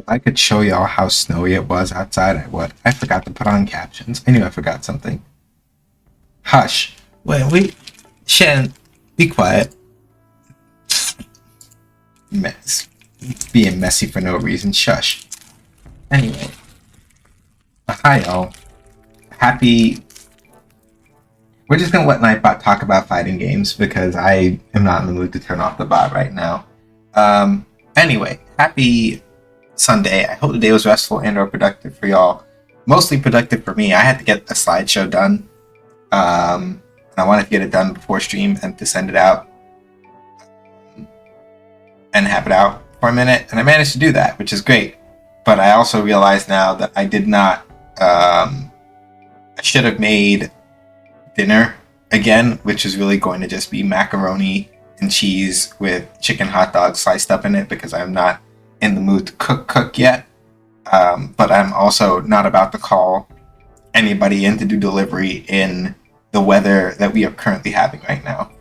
If I could show y'all how snowy it was outside, I would. I forgot to put on captions. I knew I forgot something. Hush. Wait. Shannon, be quiet. Mess. Being messy for no reason. Shush. Anyway. Hi, y'all. Happy. We're just gonna let Nightbot talk about fighting games because I am not in the mood to turn off the bot right now. Anyway, happy Sunday. I hope the day was restful and or productive for y'all. Mostly productive for me. I had to get a slideshow done. I wanted to get it done before stream and to send it out and have it out for a minute, and I managed to do that, which is great. But I also realize now that I did not. I should have made dinner again, which is really going to just be macaroni and cheese with chicken hot dogs sliced up in it because I'm not in the mood to cook yet. But I'm also not about to call anybody in to do delivery in the weather that we are currently having right now.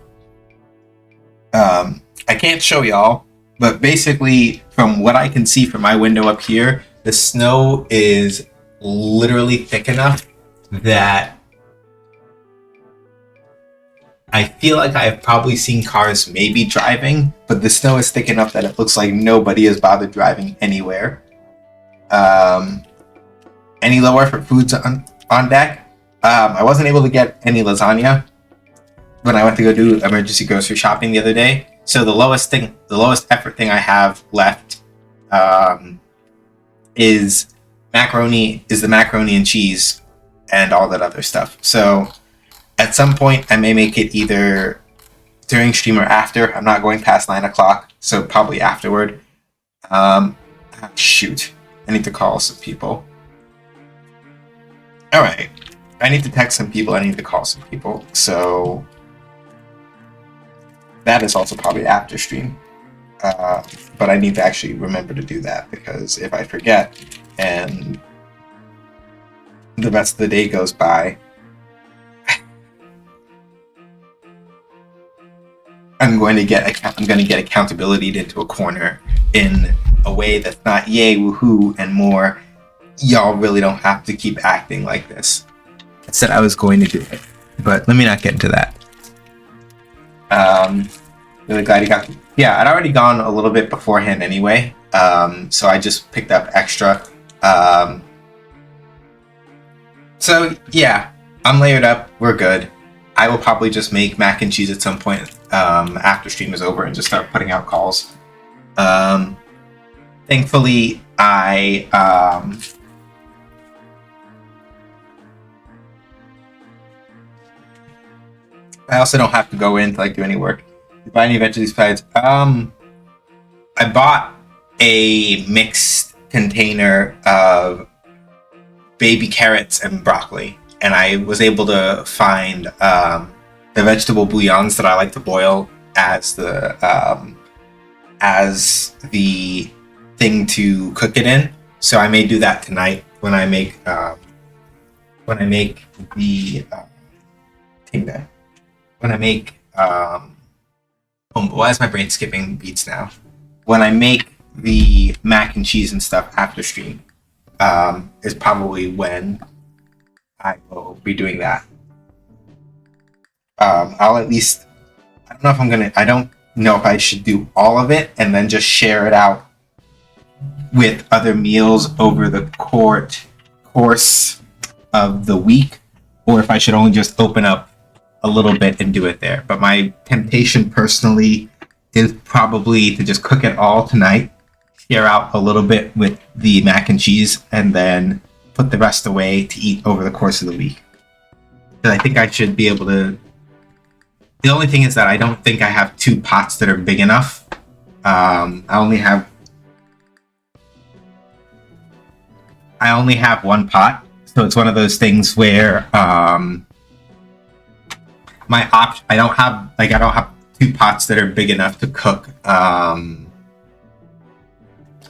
I can't show y'all, but basically from what I can see from my window up here, the snow is literally thick enough that I feel like I've probably seen cars maybe driving, but the snow is thick enough that it looks like nobody has bothered driving anywhere. Any low effort foods on deck? I wasn't able to get any lasagna when I went to go do emergency grocery shopping the other day. So the lowest effort thing I have left is the macaroni and cheese and all that other stuff. So at some point I may make it either during stream or after. I'm not going past 9 o'clock, so probably afterward. Shoot, I need to call some people. All right, I need to text some people. I need to call some people. So that is also probably after stream. But I need to actually remember to do that because if I forget and the rest of the day goes by, I'm going to get accountability into a corner in a way that's not yay, woohoo, and more. Y'all really don't have to keep acting like this. I said I was going to do it, but let me not get into that. Really glad you got. Yeah, I'd already gone a little bit beforehand anyway, so I just picked up extra. So yeah, I'm layered up. We're good. I will probably just make mac and cheese at some point after stream is over and just start putting out calls. Thankfully, I also don't have to go in to do any work. Buy any veggies besides. I bought a mixed container of baby carrots and broccoli, and I was able to find the vegetable bouillons that I like to boil as the thing to cook it in. So I may do that tonight when I make the why is my brain skipping beats now? When I make the mac and cheese and stuff after stream, is probably when I will be doing that. I'll at least, I don't know if I should do all of it and then just share it out with other meals over the course of the week, or if I should only just open up a little bit and do it there. But my temptation personally is probably to just cook it all tonight, share out a little bit with the mac and cheese, and then put the rest away to eat over the course of the week. Because I think I should be able to. The only thing is that I don't think I have 2 pots that are big enough. I only have 1 pot, so it's one of those things where I don't have 2 pots that are big enough to cook. I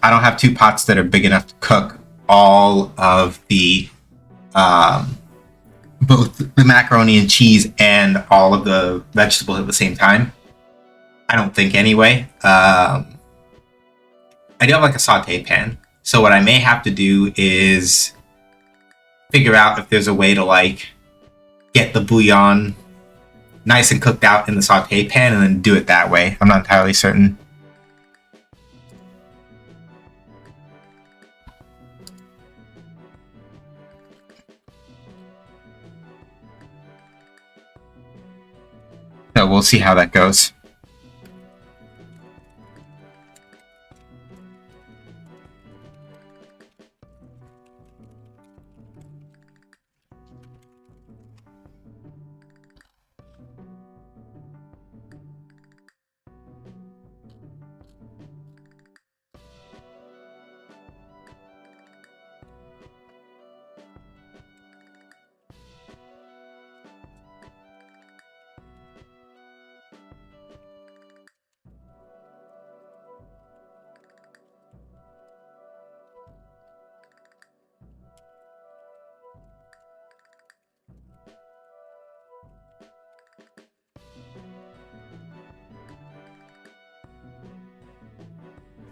don't have 2 pots that are big enough to cook all of the both the macaroni and cheese and all of the vegetables at the same time. I don't think anyway. I do have a saute pan, So what I may have to do is figure out if there's a way to like get the bouillon nice and cooked out in the saute pan and then do it that way. I'm not entirely certain. So we'll see how that goes.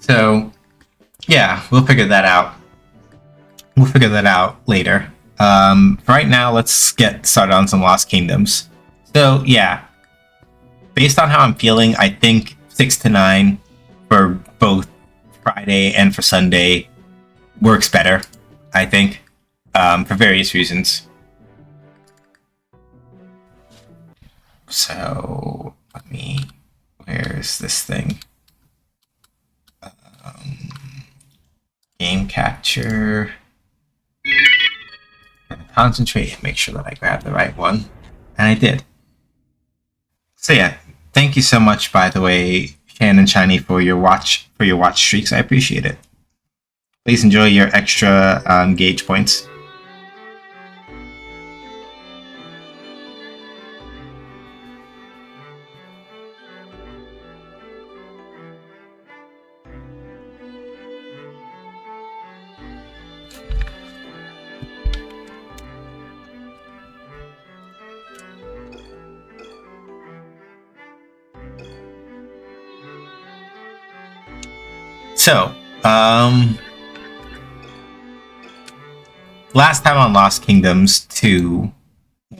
So, yeah, we'll figure that out. We'll figure that out later. For right now, let's get started on some Lost Kingdoms. So, yeah, based on how I'm feeling, I think 6 to 9 for both Friday and for Sunday works better, I think, for various reasons. So, where's this thing? Game capture. Concentrate and make sure that I grab the right one. And I did. So yeah, thank you so much, by the way, Shan and Shiny, for your watch streaks. I appreciate it. Please enjoy your extra gauge points. So, last time on Lost Kingdoms 2,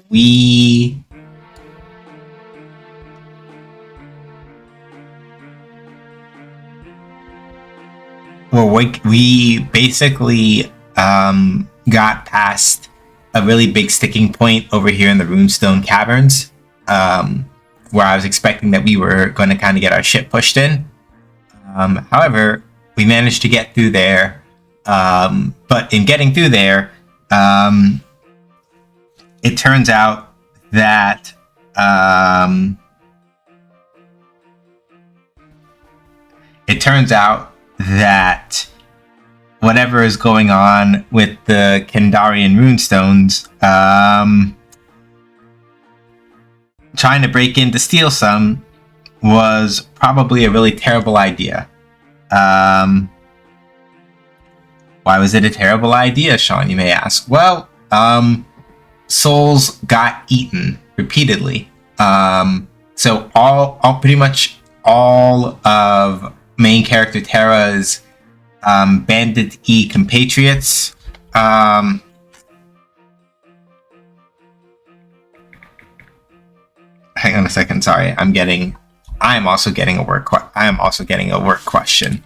we basically got past a really big sticking point over here in the Runestone Caverns, where I was expecting that we were going to kind of get our ship pushed in. However, we managed to get through there, but in getting through there, it turns out that whatever is going on with the Kandarian runestones, trying to break in to steal some was probably a really terrible idea. Why was it a terrible idea, Sean, you may ask? Well, souls got eaten repeatedly. So pretty much all of main character Terra's Bandit E compatriots, hang on a second, sorry, I am also getting a work question.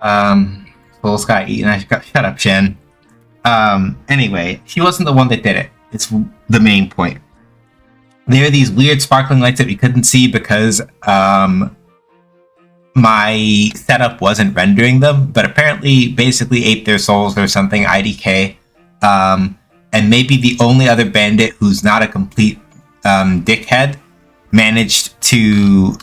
Souls got eaten. Shut up, Jen. Anyway, she wasn't the one that did it. It's the main point. There are these weird sparkling lights that we couldn't see because my setup wasn't rendering them, but apparently basically ate their souls or something, IDK. And maybe the only other bandit who's not a complete dickhead managed to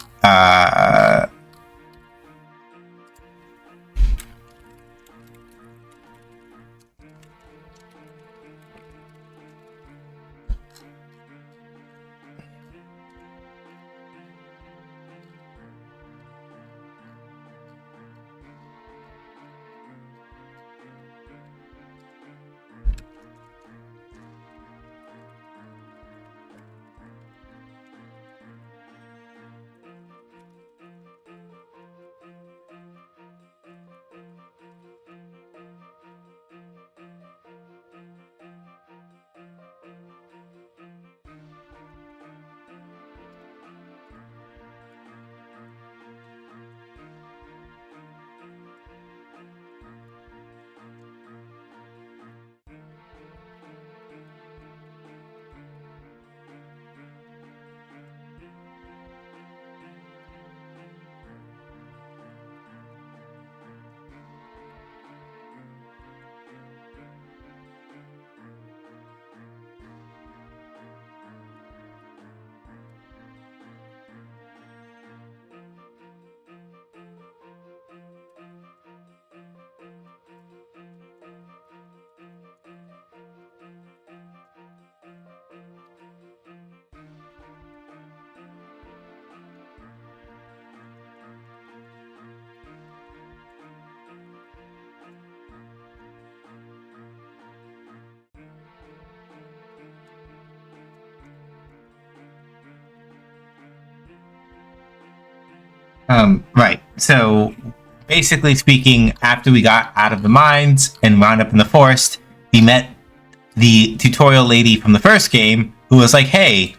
right. So basically speaking, after we got out of the mines and wound up in the forest, we met the tutorial lady from the first game who was like, hey,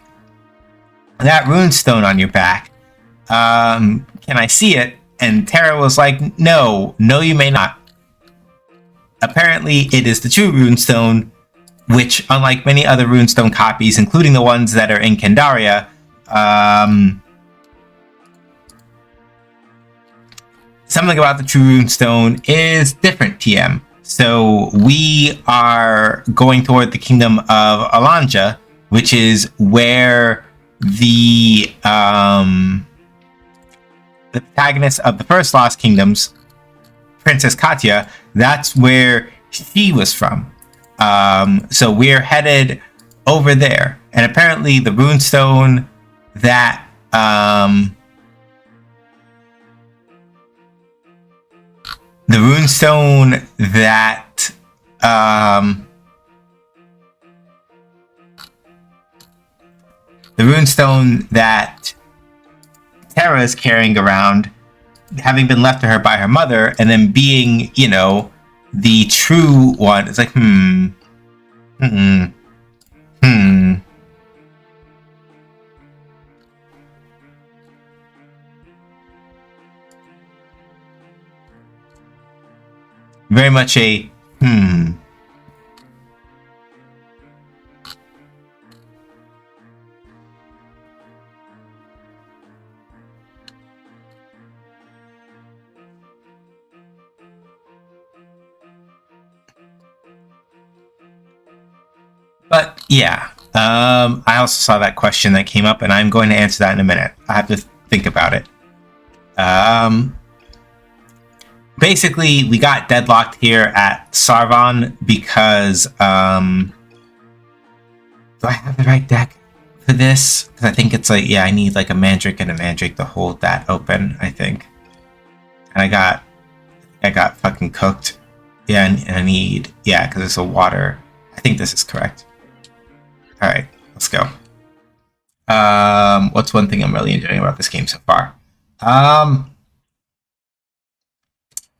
that runestone on your back, can I see it? And Tara was like, no, you may not. Apparently, it is the true runestone, which, unlike many other runestone copies, including the ones that are in Candaria, something about the true runestone is different, TM. So we are going toward the kingdom of Alanjeh, which is where the protagonist of the first Lost Kingdoms, Princess Katya, that's where she was from. So we're headed over there, and apparently the runestone that the runestone that Tara is carrying around, having been left to her by her mother, and then being, the true one. It's like, Very much a But yeah, I also saw that question that came up, and I'm going to answer that in a minute. I have to think about it. Basically, we got deadlocked here at Sarvan because do I have the right deck for this? Because I think it's like, yeah, I need like a Mandrake and a Mandrake to hold that open, I think. And I got fucking cooked. Yeah, and I need, yeah, because it's a water. I think this is correct. All right, let's go. What's one thing I'm really enjoying about this game so far?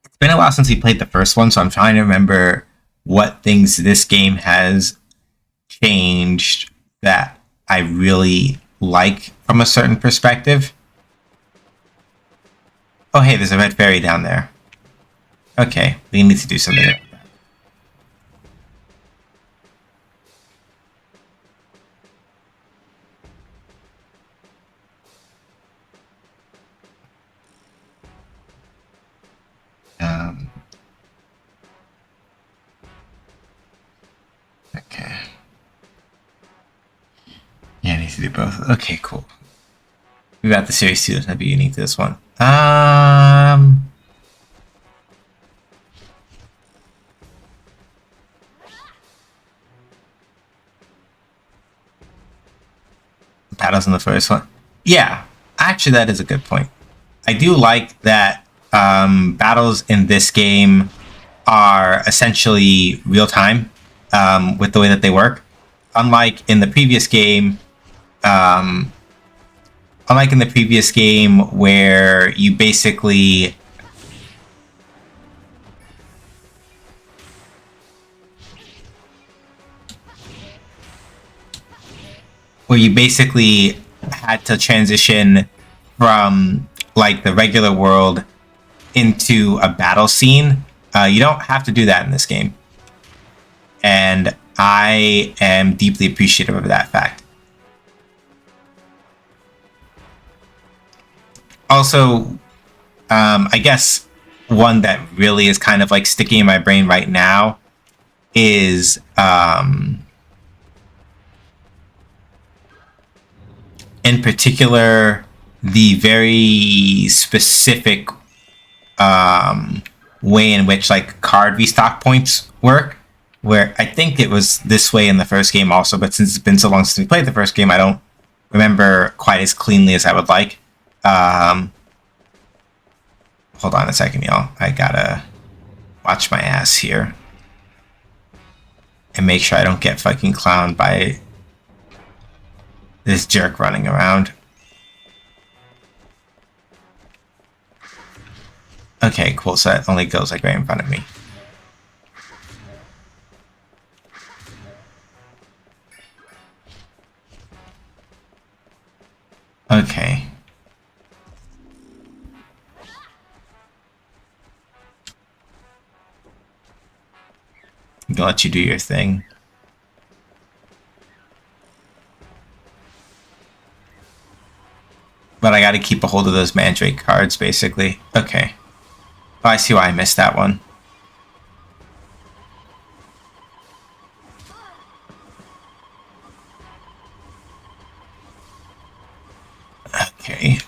It's been a while since we played the first one, so I'm trying to remember what things this game has changed that I really like from a certain perspective. Oh, hey, there's a red fairy down there. Okay, we need to do something about that. Okay. Yeah, I need to do both. Okay, cool. We got the series 2. That's gonna be unique to this one. Battles in the first one. Yeah, actually, that is a good point. I do like that battles in this game are essentially real time with the way that they work. Unlike in the previous game, um, unlike in the previous game where you basically had to transition from like the regular world into a battle scene. You don't have to do that in this game, and I am deeply appreciative of that fact. Also, I guess one that really is kind of like sticking in my brain right now is in particular the very specific way in which like card restock points work. Where I think it was this way in the first game also, but since it's been so long since we played the first game, I don't remember quite as cleanly as I would like. Hold on a second, y'all. I gotta watch my ass here and make sure I don't get fucking clowned by this jerk running around. Okay, cool. So that only goes like right in front of me. Okay. I'm gonna let you do your thing. But I gotta keep a hold of those Mandrake cards, basically. Okay. Oh, I see why I missed that one. Okay.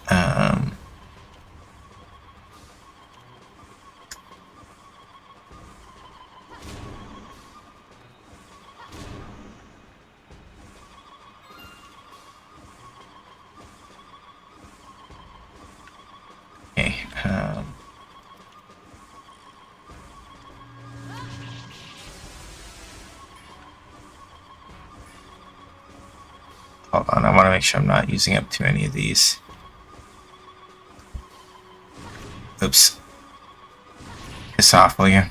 Okay. Hold on. I want to make sure I'm not using up too many of these. Oops. Piss off, will you?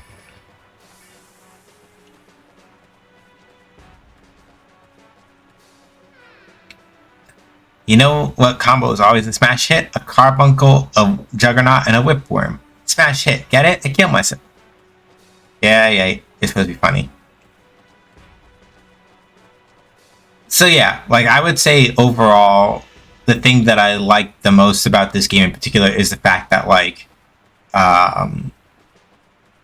You know what combo is always a smash hit? A Carbuncle, a Juggernaut, and a Whipworm. Smash hit. Get it? I killed myself. Yeah. It's supposed to be funny. So yeah, like I would say overall, the thing that I like the most about this game in particular is the fact that like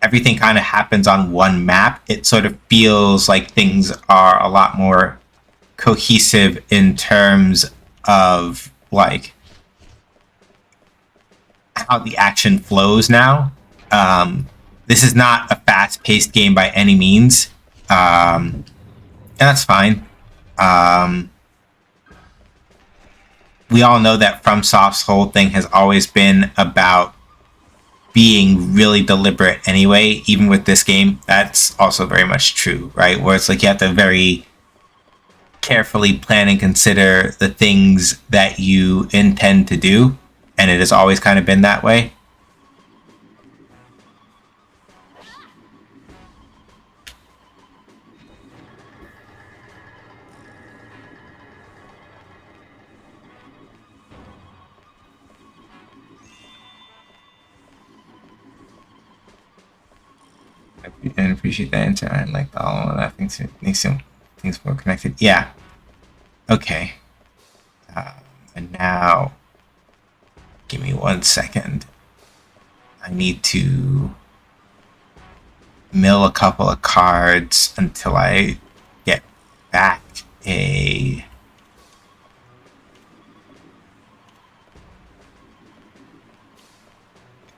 everything kind of happens on one map. It sort of feels like things are a lot more cohesive in terms of like how the action flows now. This is not a fast-paced game by any means, and that's fine. We all know that FromSoft's whole thing has always been about being really deliberate anyway. Even with this game, that's also very much true, right? Where it's like you have to very carefully plan and consider the things that you intend to do, and it has always kind of been that way. I didn't appreciate that internet, like all of that makes things more connected. Yeah. Okay. And now, give me 1 second. I need to mill a couple of cards until I get back a...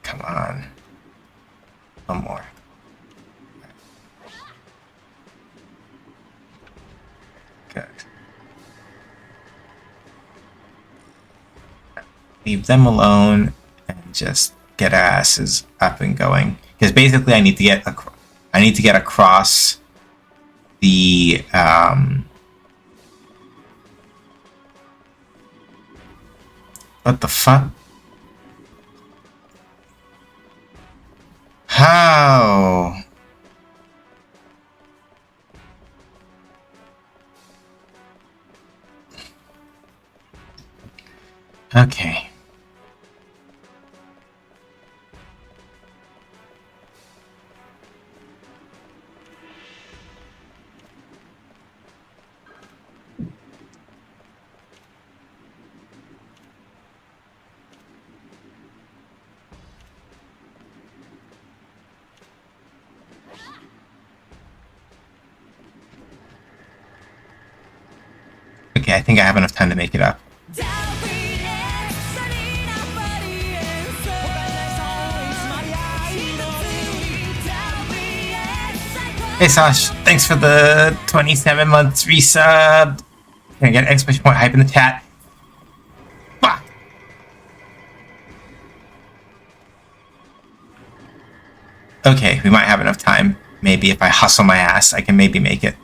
Come on. One more. Good. Leave them alone and just get our asses up and going. Because basically, I need to get across the what the fuck? How? Okay. Okay, I think I have enough time to make it up. Hey Sash, thanks for the 27 months resub. Can I get an exclamation point hype in the chat? Fuck! Okay, we might have enough time. Maybe if I hustle my ass, I can maybe make it.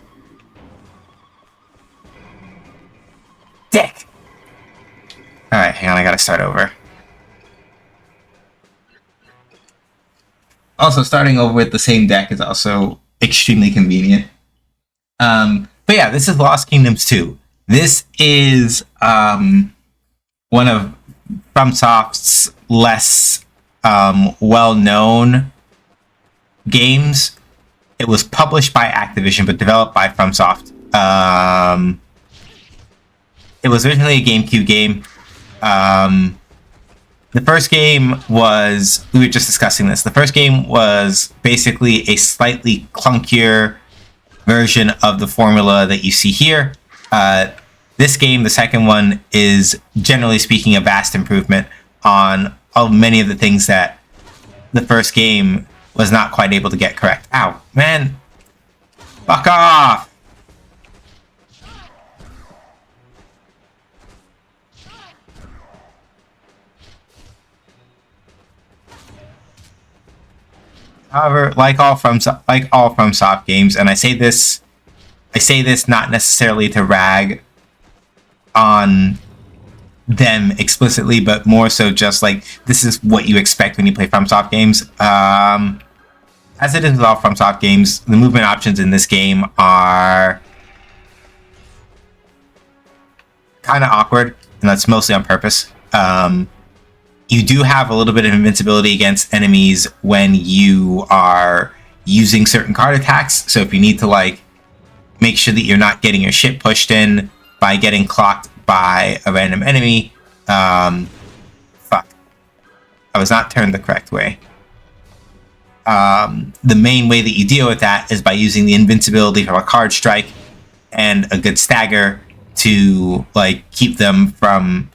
Dick! Alright, hang on, I gotta start over. Also, starting over with the same deck is also extremely convenient. But yeah, this is Lost Kingdoms 2. This is one of FromSoft's less well-known games. It was published by Activision, but developed by FromSoft. It was originally a GameCube game. The first game was, we were just discussing this, the first game was basically a slightly clunkier version of the formula that you see here. This game, the second one, is generally speaking a vast improvement on many of the things that the first game was not quite able to get correct. Ow, man. Fuck off! However, like all FromSoft games, and I say this not necessarily to rag on them explicitly, but more so just like this is what you expect when you play FromSoft games. As it is with all FromSoft games, the movement options in this game are kind of awkward, and that's mostly on purpose. You do have a little bit of invincibility against enemies when you are using certain card attacks. So if you need to like make sure that you're not getting your shit pushed in by getting clocked by a random enemy, fuck, I was not turned the correct way. The main way that you deal with that is by using the invincibility from a card strike and a good stagger to like keep them from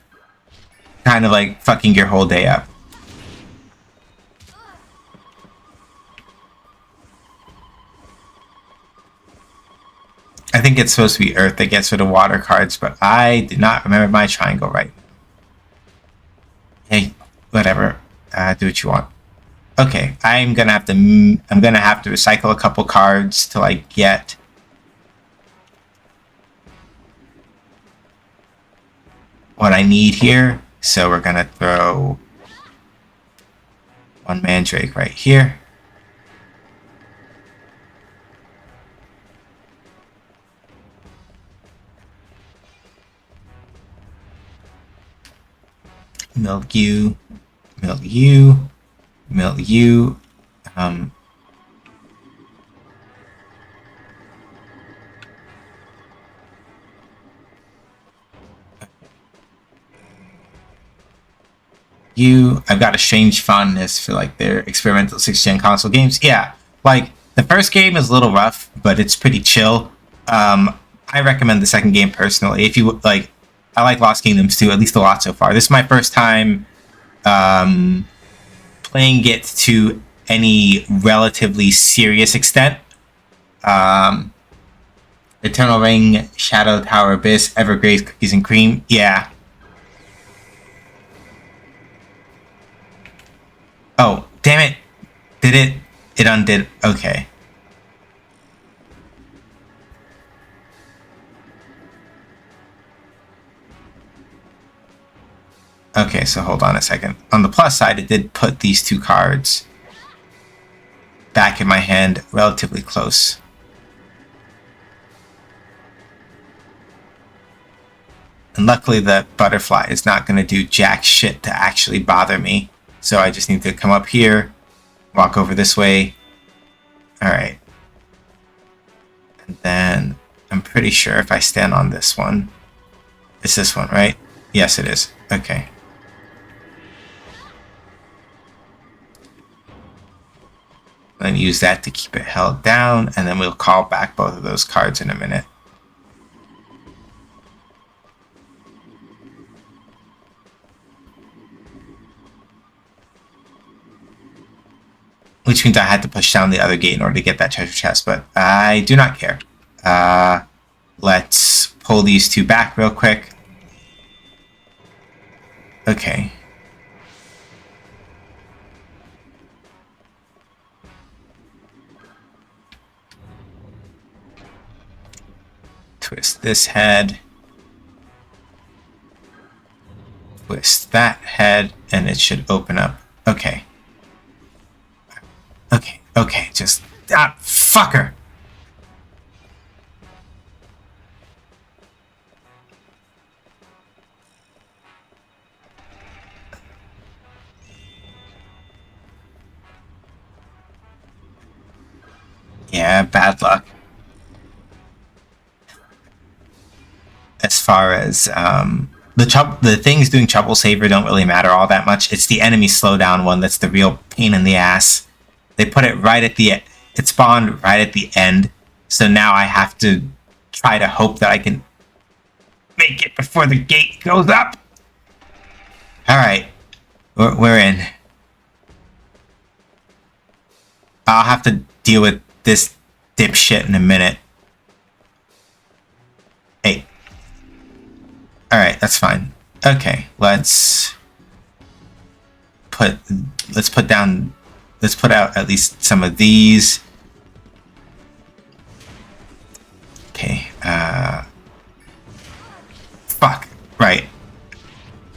kind of like fucking your whole day up. I think it's supposed to be Earth that gets rid of water cards, but I did not remember my triangle right. Hey, whatever. Do what you want. Okay, I'm gonna have to recycle a couple cards till I get what I need here. So we're gonna throw one Mandrake right here. Milk you, milk you, milk you. you. I've got a strange fondness for like their experimental 6th-gen console games. Yeah, like the first game is a little rough, but it's pretty chill. I recommend the second game personally. If you like, I like Lost Kingdoms too, at least a lot so far. This is my first time playing it to any relatively serious extent. Eternal Ring, Shadow Tower Abyss, Evergrace, Cookies and Cream. Yeah. Oh, damn it. Did it? It undid. Okay. Okay, so hold on a second. On the plus side, it did put these 2 cards back in my hand relatively close. And luckily the butterfly is not going to do jack shit to actually bother me. So I just need to come up here, walk over this way. Alright. And then I'm pretty sure if I stand on this one, it's this one, right? Yes, it is. Okay. Then use that to keep it held down, and then we'll call back both of those cards in a minute. Which means I had to push down the other gate in order to get that treasure chest, but I do not care. Let's pull these 2 back real quick. Okay. Twist this head. Twist that head, and it should open up. Okay. Okay, just... Ah, fucker! Yeah, bad luck. As far as, the things doing Trouble Saver don't really matter all that much. It's the enemy slowdown one that's the real pain in the ass. They put it right at the... It spawned right at the end. So now I have to try to hope that I can make it before the gate goes up. Alright. We're in. I'll have to deal with this dipshit in a minute. Hey. Alright, that's fine. Okay, let's put out at least some of these. Okay, fuck, right.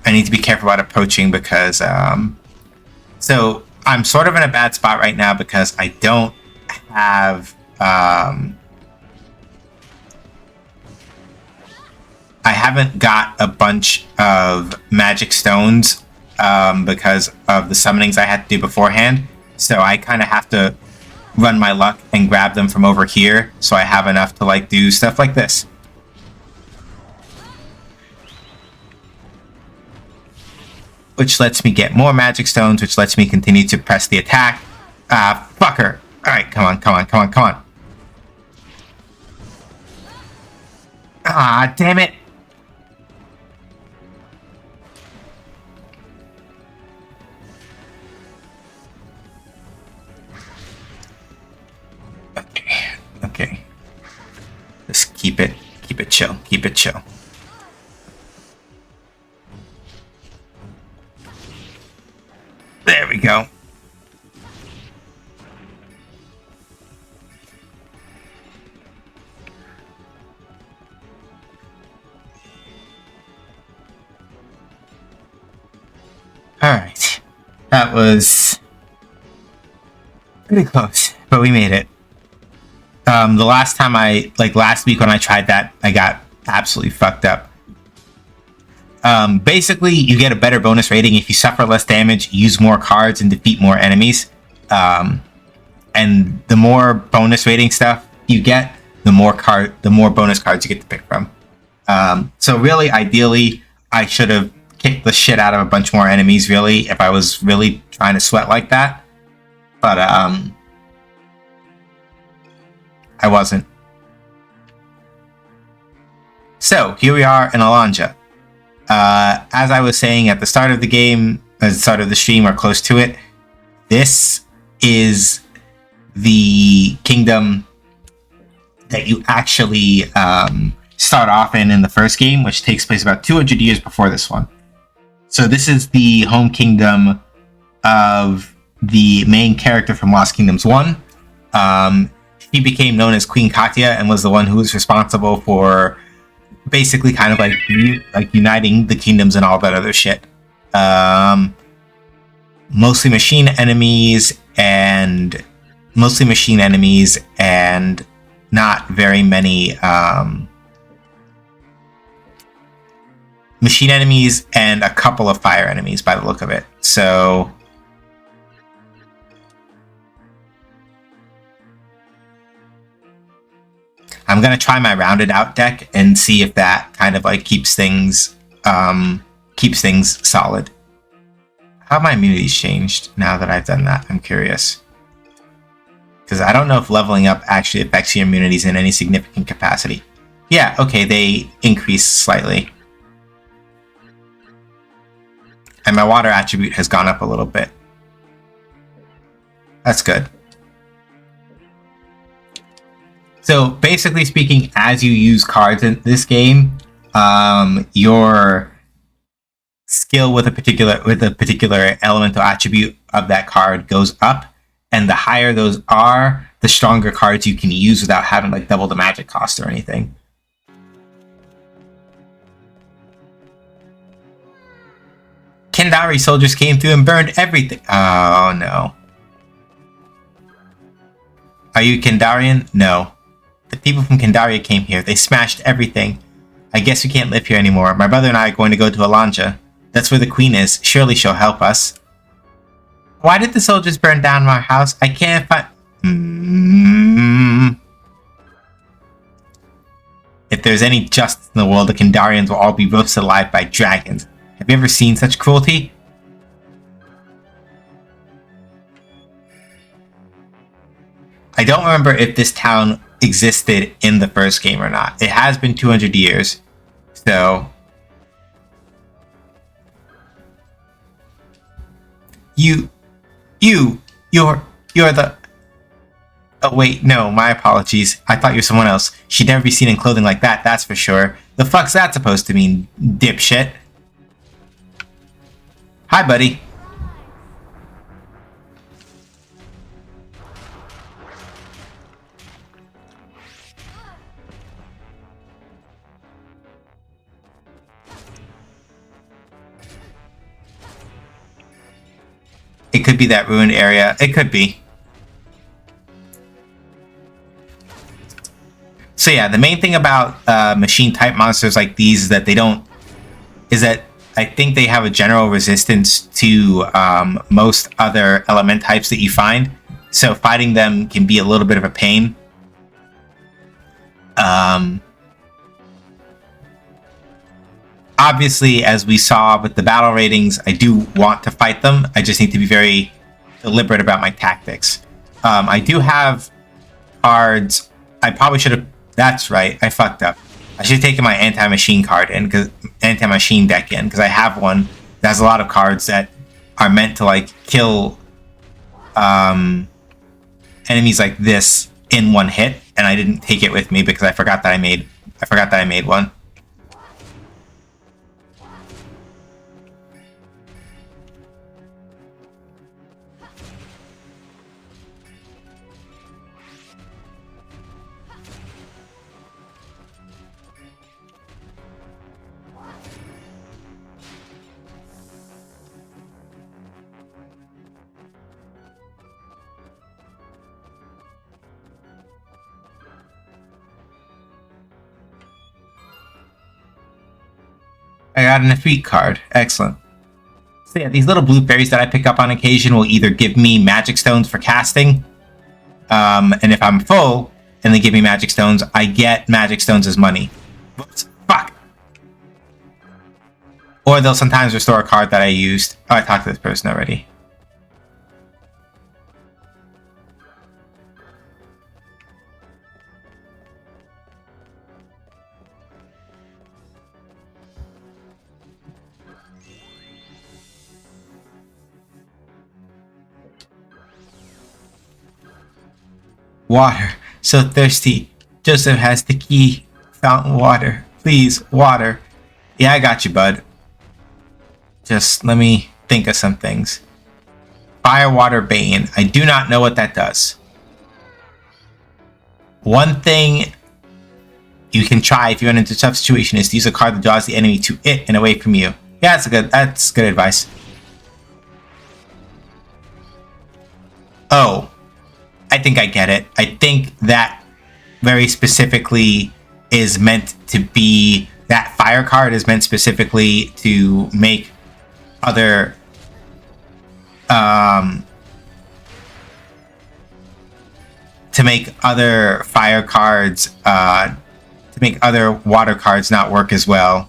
I need to be careful about approaching because, so I'm sort of in a bad spot right now because I don't have, I haven't got a bunch of magic stones because of the summonings I had to do beforehand. So I kind of have to run my luck and grab them from over here so I have enough to like do stuff like this. Which lets me get more magic stones, which lets me continue to press the attack. Fucker. Alright, come on. Ah, damn it. Okay. Just keep it chill. There we go. Alright. That was pretty close, but we made it. The last time last week when I tried that, I got absolutely fucked up. Basically, you get a better bonus rating if you suffer less damage, use more cards, and defeat more enemies. And the more bonus rating stuff you get, the more bonus cards you get to pick from. So really, ideally, I should have kick the shit out of a bunch more enemies, really, if I was really trying to sweat like that. But, I wasn't. So, here we are in alanjeh. As I was saying at the start of the game, at the start of the stream, or close to it, this is the kingdom that you actually start off in the first game, which takes place about 200 years before this one. So this is the home kingdom of the main character from Lost Kingdoms 1. She became known as Queen Katya and was the one who was responsible for basically kind of like uniting the kingdoms and all that other shit. Mostly machine enemies and not very many machine enemies and a couple of fire enemies by the look of it. So I'm gonna try my rounded out deck and see if that kind of like keeps things solid. How have my immunities changed now that I've done that? I'm curious. Because I don't know if leveling up actually affects your immunities in any significant capacity. Yeah, okay, they increase slightly. And my water attribute has gone up a little bit. That's good. So basically speaking, as you use cards in this game, your skill with a particular elemental attribute of that card goes up, and the higher those are, the stronger cards you can use without having like double the magic cost or anything. Kendari soldiers came through and burned everything. Oh no. Are you Kendarian? No. The people from Kendaria came here. They smashed everything. I guess we can't live here anymore. My brother and I are going to go to alanjeh. That's where the queen is. Surely she'll help us. Why did the soldiers burn down my house? I can't find... If there's any justice in the world, the Kendarians will all be roasted alive by dragons. Have you ever seen such cruelty? I don't remember if this town existed in the first game or not. It has been 200 years, so... You're the... Oh wait, no, my apologies. I thought you were someone else. She'd never be seen in clothing like that, that's for sure. The fuck's that supposed to mean, dipshit? Hi, buddy. It could be that ruined area. It could be. So yeah, the main thing about machine type monsters like these is that I think they have a general resistance to most other element types that you find. So fighting them can be a little bit of a pain. Obviously, as we saw with the battle ratings, I do want to fight them. I just need to be very deliberate about my tactics. I do have cards. I probably should have... That's right, I fucked up. I should have taken my anti-machine card in, anti-machine deck in, because I have one that has a lot of cards that are meant to like kill enemies like this in one hit, and I didn't take it with me because I forgot that I made one. I got an Efreet card. Excellent. So yeah, these little blue berries that I pick up on occasion will either give me magic stones for casting, and if I'm full and they give me magic stones, I get magic stones as money. Whoops. Fuck! Or they'll sometimes restore a card that I used. Oh, I talked to this person already. Water. So thirsty. Joseph has the key. Fountain water. Please, water. Yeah, I got you, bud. Just let me think of some things. Fire, water, bane. I do not know what that does. One thing you can try if you run into a tough situation is to use a card that draws the enemy to it and away from you. Yeah, that's good advice. Oh, I think I get it. I think that very specifically is meant to be, that fire card is meant specifically to make other fire cards, to make other water cards not work as well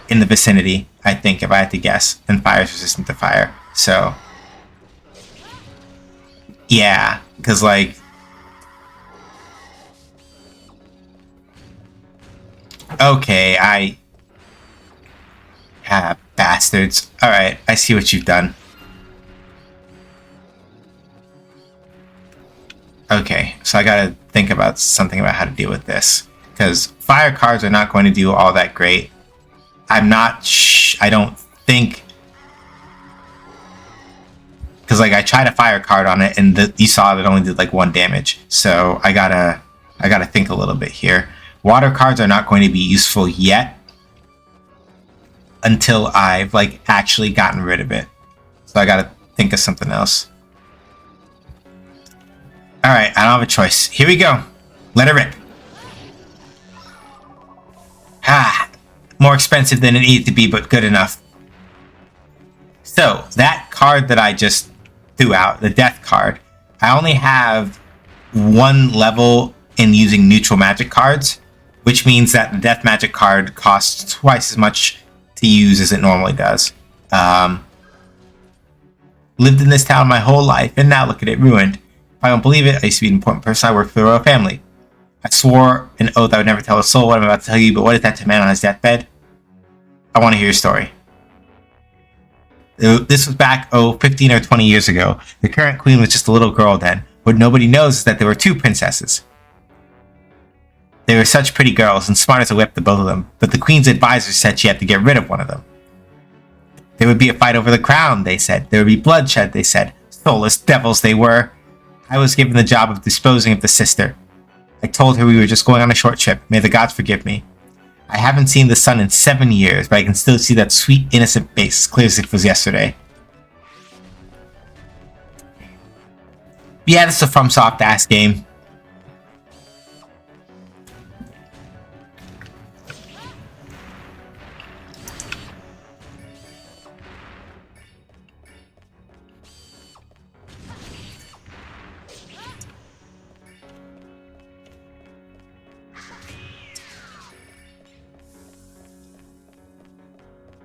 in the vicinity, I think, if I had to guess. And fire is resistant to fire. So yeah, because like, okay, bastards. Alright, I see what you've done. Okay, so I gotta think about something about how to deal with this. Because fire cards are not going to do all that great. I don't think... Because like I tried a fire card on it and you saw that it only did like 1 damage. So I gotta think a little bit here. Water cards are not going to be useful yet until I've like actually gotten rid of it. So I gotta think of something else. Alright, I don't have a choice. Here we go. Let it rip. More expensive than it needed to be, but good enough. So, that card that I just threw out, the death card, I only have 1 level in using neutral magic cards, which means that the death magic card costs twice as much to use as it normally does. Lived in this town my whole life, and now look at it ruined. If I don't believe it, I used to be an important person. I worked for the royal family. I swore an oath I would never tell a soul what I'm about to tell you, but what is that to a man on his deathbed? I want to hear your story. This was back, 15 or 20 years ago. The current queen was just a little girl then. What nobody knows is that there were 2 princesses. They were such pretty girls, and smart as a whip, the both of them, but the queen's advisors said she had to get rid of one of them. There would be a fight over the crown, they said. There would be bloodshed, they said. Soulless devils they were. I was given the job of disposing of the sister. I told her we were just going on a short trip. May the gods forgive me. I haven't seen the sun in 7 years, but I can still see that sweet, innocent face, clear as if it was yesterday. Yeah, this is a FromSoft-ass game.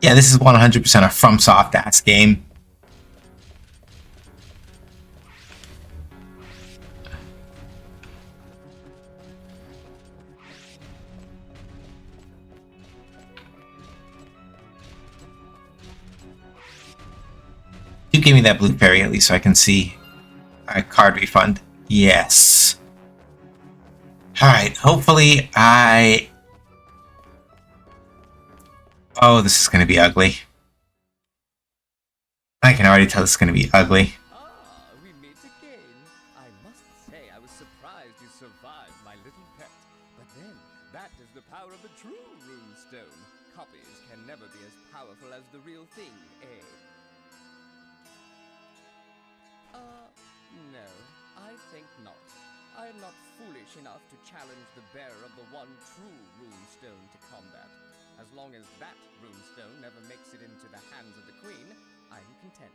Yeah, this is 100% a FromSoft-ass game. You give me that blue fairy at least so I can see. Alright, card refund. Yes. Alright, hopefully I... Oh, this is going to be ugly. I can already tell this is going to be ugly. We meet again. I must say I was surprised you survived, my little pet. But then, that is the power of the true runestone. Copies can never be as powerful as the real thing, eh? No, I think not. I am not foolish enough to challenge the bearer of the one true runestone to combat. As long as that runestone never makes it into the hands of the queen, I'm content.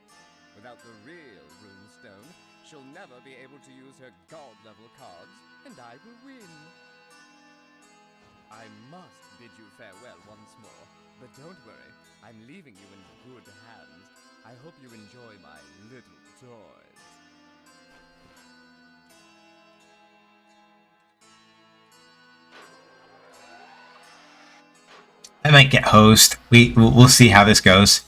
Without the real runestone, she'll never be able to use her god-level cards, and I will win. I must bid you farewell once more. But don't worry, I'm leaving you in good hands. I hope you enjoy my little toys. I might get host. We'll see how this goes.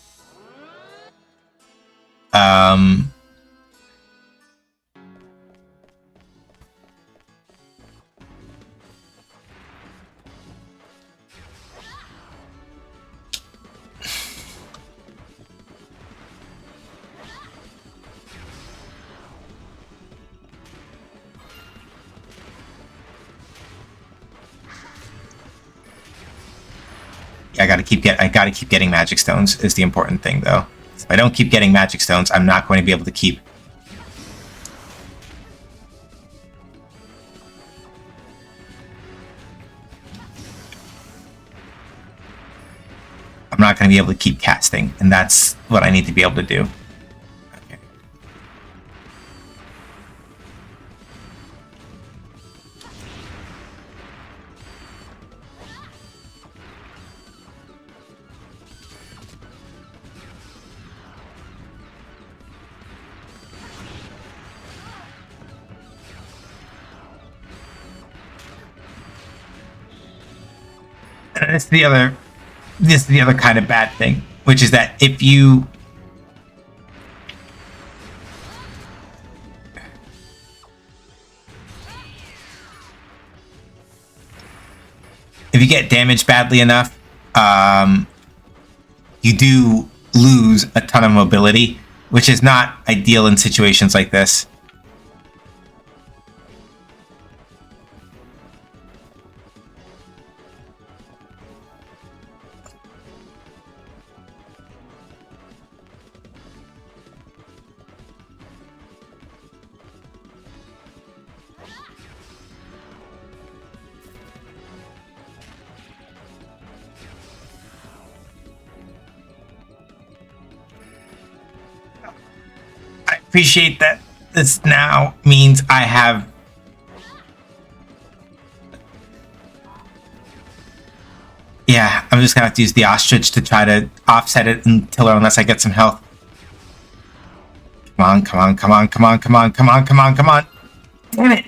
I gotta keep getting magic stones is the important thing, though. If I don't keep getting magic stones, I'm not going to be able to keep. I'm not going to be able to keep casting, and that's what I need to be able to do. Okay. And this is the other kind of bad thing, which is that if you get damaged badly enough, you do lose a ton of mobility, which is not ideal in situations like this. Appreciate that this now means I have I'm just gonna have to use the ostrich to try to offset it until or unless I get some health. Come on, come on, come on, come on, come on, come on, come on, come on. Damn it.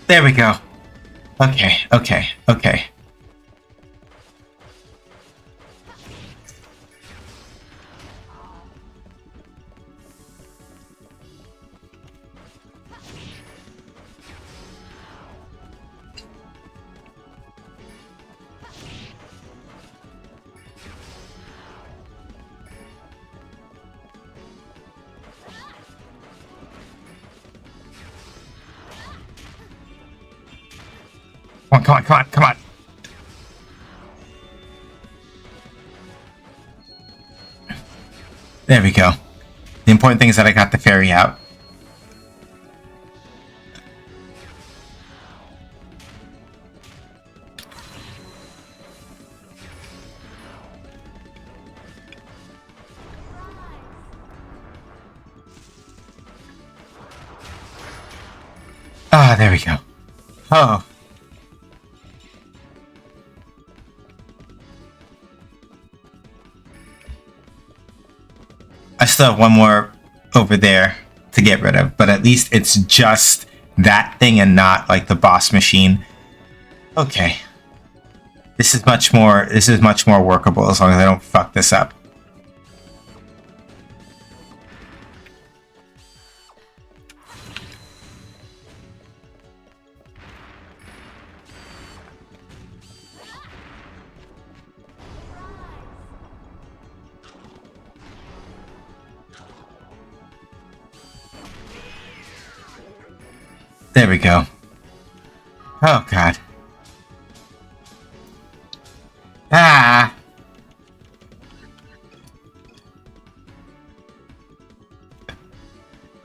There we go. Okay, okay, okay. Come on, come on, come on, come on. There we go. The important thing is that I got the fairy out. Ah, there we go. Oh. I still have one more over there to get rid of, but at least it's just that thing and not like the boss machine. Okay. This is much more workable as long as I don't fuck this up. There we go. Oh, God. Ah!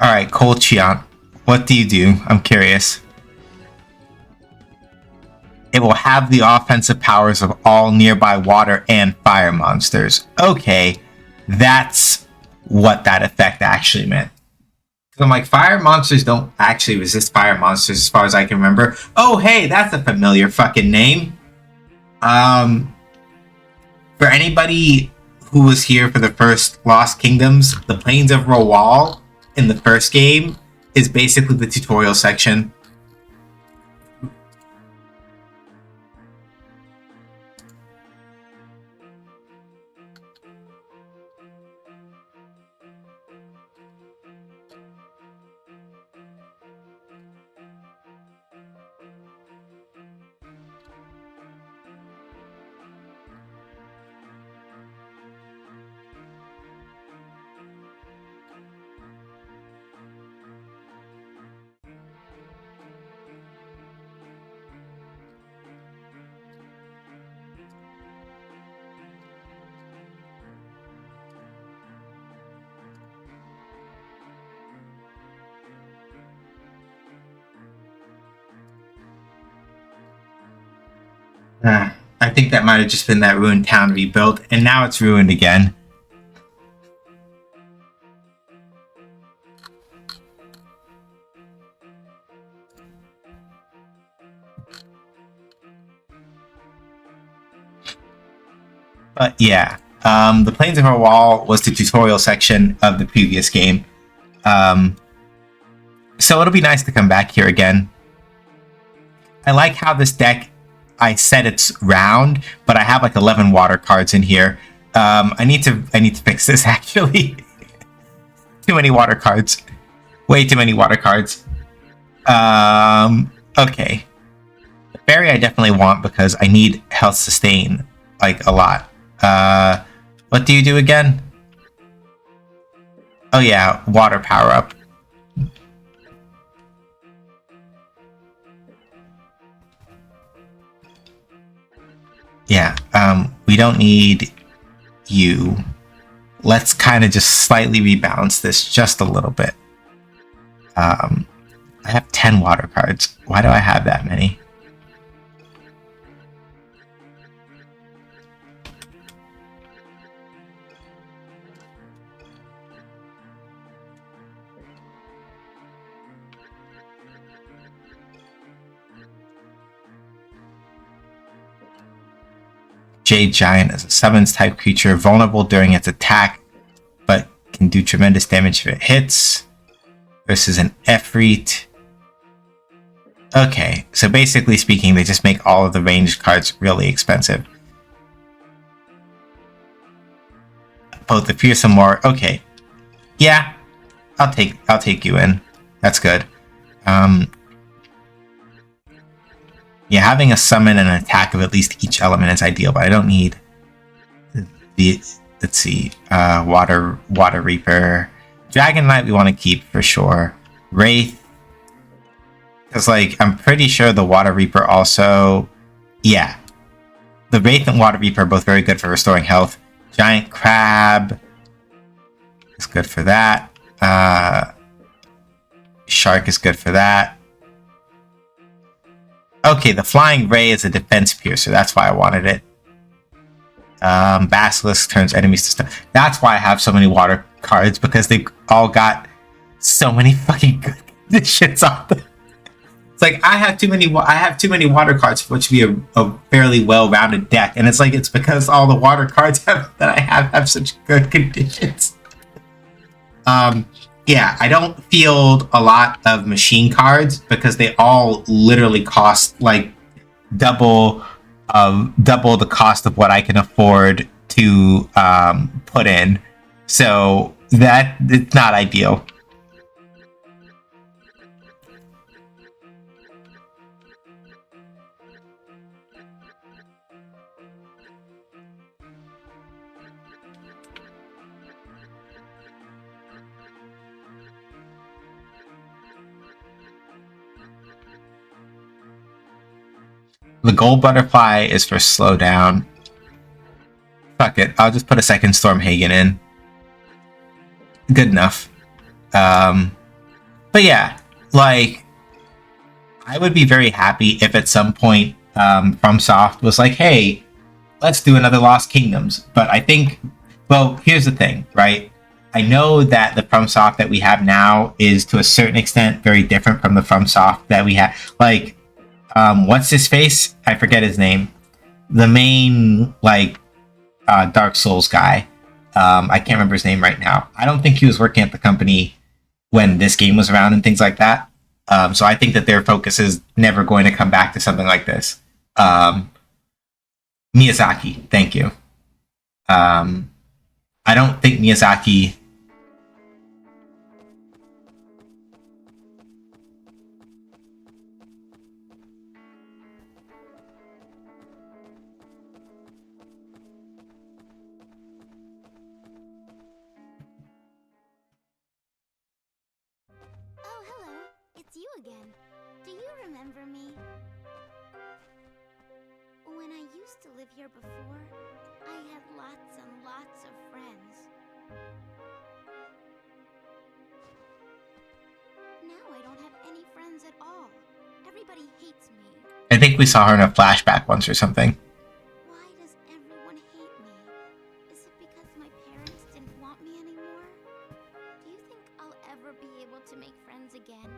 Alright, Cole Chiant. What do you do? I'm curious. It will have the offensive powers of all nearby water and fire monsters. Okay, that's what that effect actually meant. So I'm like, fire monsters don't actually resist fire monsters as far as I can remember. Oh, hey, that's a familiar fucking name. For anybody who was here for the first Lost Kingdoms, the Plains of Rawal in the first game is basically the tutorial section. I think that might have just been that ruined town rebuilt, and now it's ruined again. But yeah, the Plains of Rawal was the tutorial section of the previous game. So it'll be nice to come back here again. I like how this deck, I said it's round, but I have like 11 water cards in here. I need to fix this actually. Too many water cards. Way too many water cards. Okay. The berry I definitely want because I need health sustain like a lot. What do you do again? Oh yeah, water power up. Yeah, we don't need you. Let's kind of just slightly rebalance this just a little bit. I have 10 water cards. Why do I have that many? Jade Giant is a summons type creature, vulnerable during its attack, but can do tremendous damage if it hits. Versus an Efreet. Okay, so basically speaking, they just make all of the ranged cards really expensive. Both the fearsome more. Okay, yeah, I'll take you in. That's good. Yeah, having a summon and an attack of at least each element is ideal, but I don't need the, let's see, Water Reaper. Dragon Knight we want to keep for sure. Wraith, because like, I'm pretty sure the Water Reaper also, yeah. The Wraith and Water Reaper are both very good for restoring health. Giant Crab is good for that. Shark is good for that. Okay, the Flying Ray is a defense piercer. That's why I wanted it. Basilisk turns enemies to stone. That's why I have so many water cards, because they all got so many fucking good conditions on them. It's like I have too many water cards for it to be a fairly well-rounded deck, and it's like it's because all the water cards that I have such good conditions. Yeah, I don't field a lot of machine cards because they all literally cost like double the cost of what I can afford to put in. So that it's not ideal. The gold butterfly is for slow down. Fuck it, I'll just put a second Stormhagen in. Good enough. But yeah, like, I would be very happy if at some point FromSoft was like, hey, let's do another Lost Kingdoms. But I think, well, here's the thing, right? I know that the FromSoft that we have now is to a certain extent very different from the FromSoft that we had. Like, what's his face? I forget his name. The main, like, Dark Souls guy. I can't remember his name right now. I don't think he was working at the company when this game was around and things like that. So I think that their focus is never going to come back to something like this. Miyazaki, thank you. I don't think Miyazaki. Oh, hello. It's you again. Do you remember me? When I used to live here before, I had lots and lots of friends. Now I don't have any friends at all. Everybody hates me. I think we saw her in a flashback once or something. Why does everyone hate me? Is it because my parents didn't want me anymore? Do you think I'll ever be able to make friends again?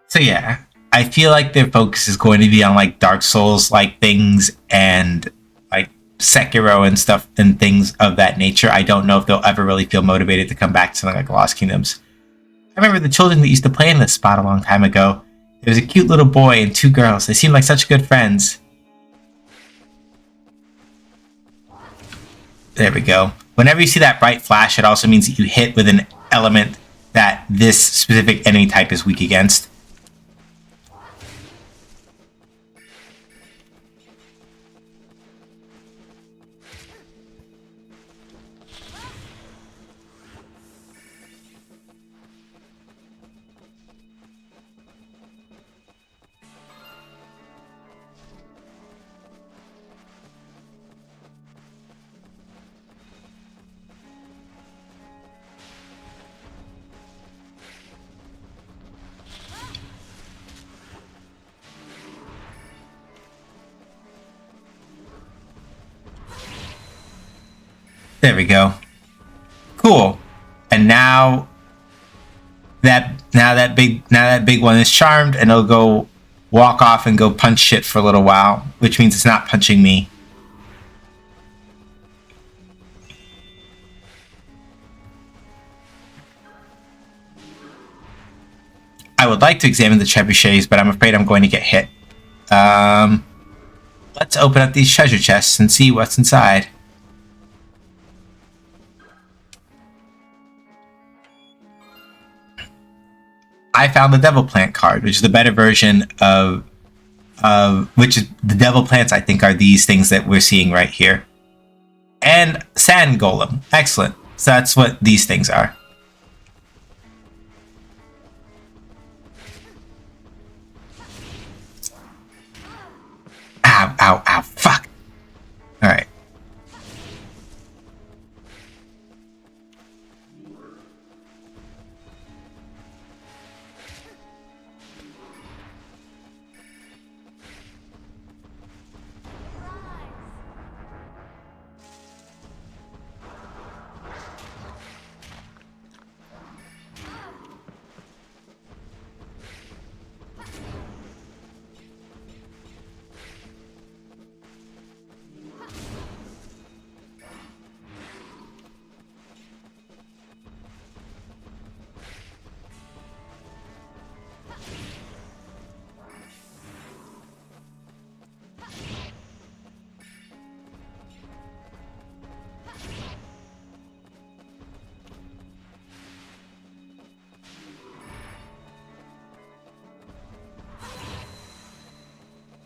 So yeah, I feel like their focus is going to be on like Dark Souls like things and like Sekiro and stuff and things of that nature. I don't know if they'll ever really feel motivated to come back to something like Lost Kingdoms. I remember the children that used to play in this spot a long time ago. There was a cute little boy and two girls. They seemed like such good friends. There we go. Whenever you see that bright flash, it also means that you hit with an element that this specific enemy type is weak against. There we go. Cool. And now that big one is charmed, and it'll go walk off and go punch shit for a little while, which means it's not punching me. I would like to examine the trebuchets, but I'm afraid I'm going to get hit. Let's open up these treasure chests and see what's inside. I found the Devil Plant card, which is the better version of which is the Devil Plants. I think are these things that we're seeing right here, and Sand Golem. Excellent. So that's what these things are. Ow! Ow! Ow! Fuck! All right.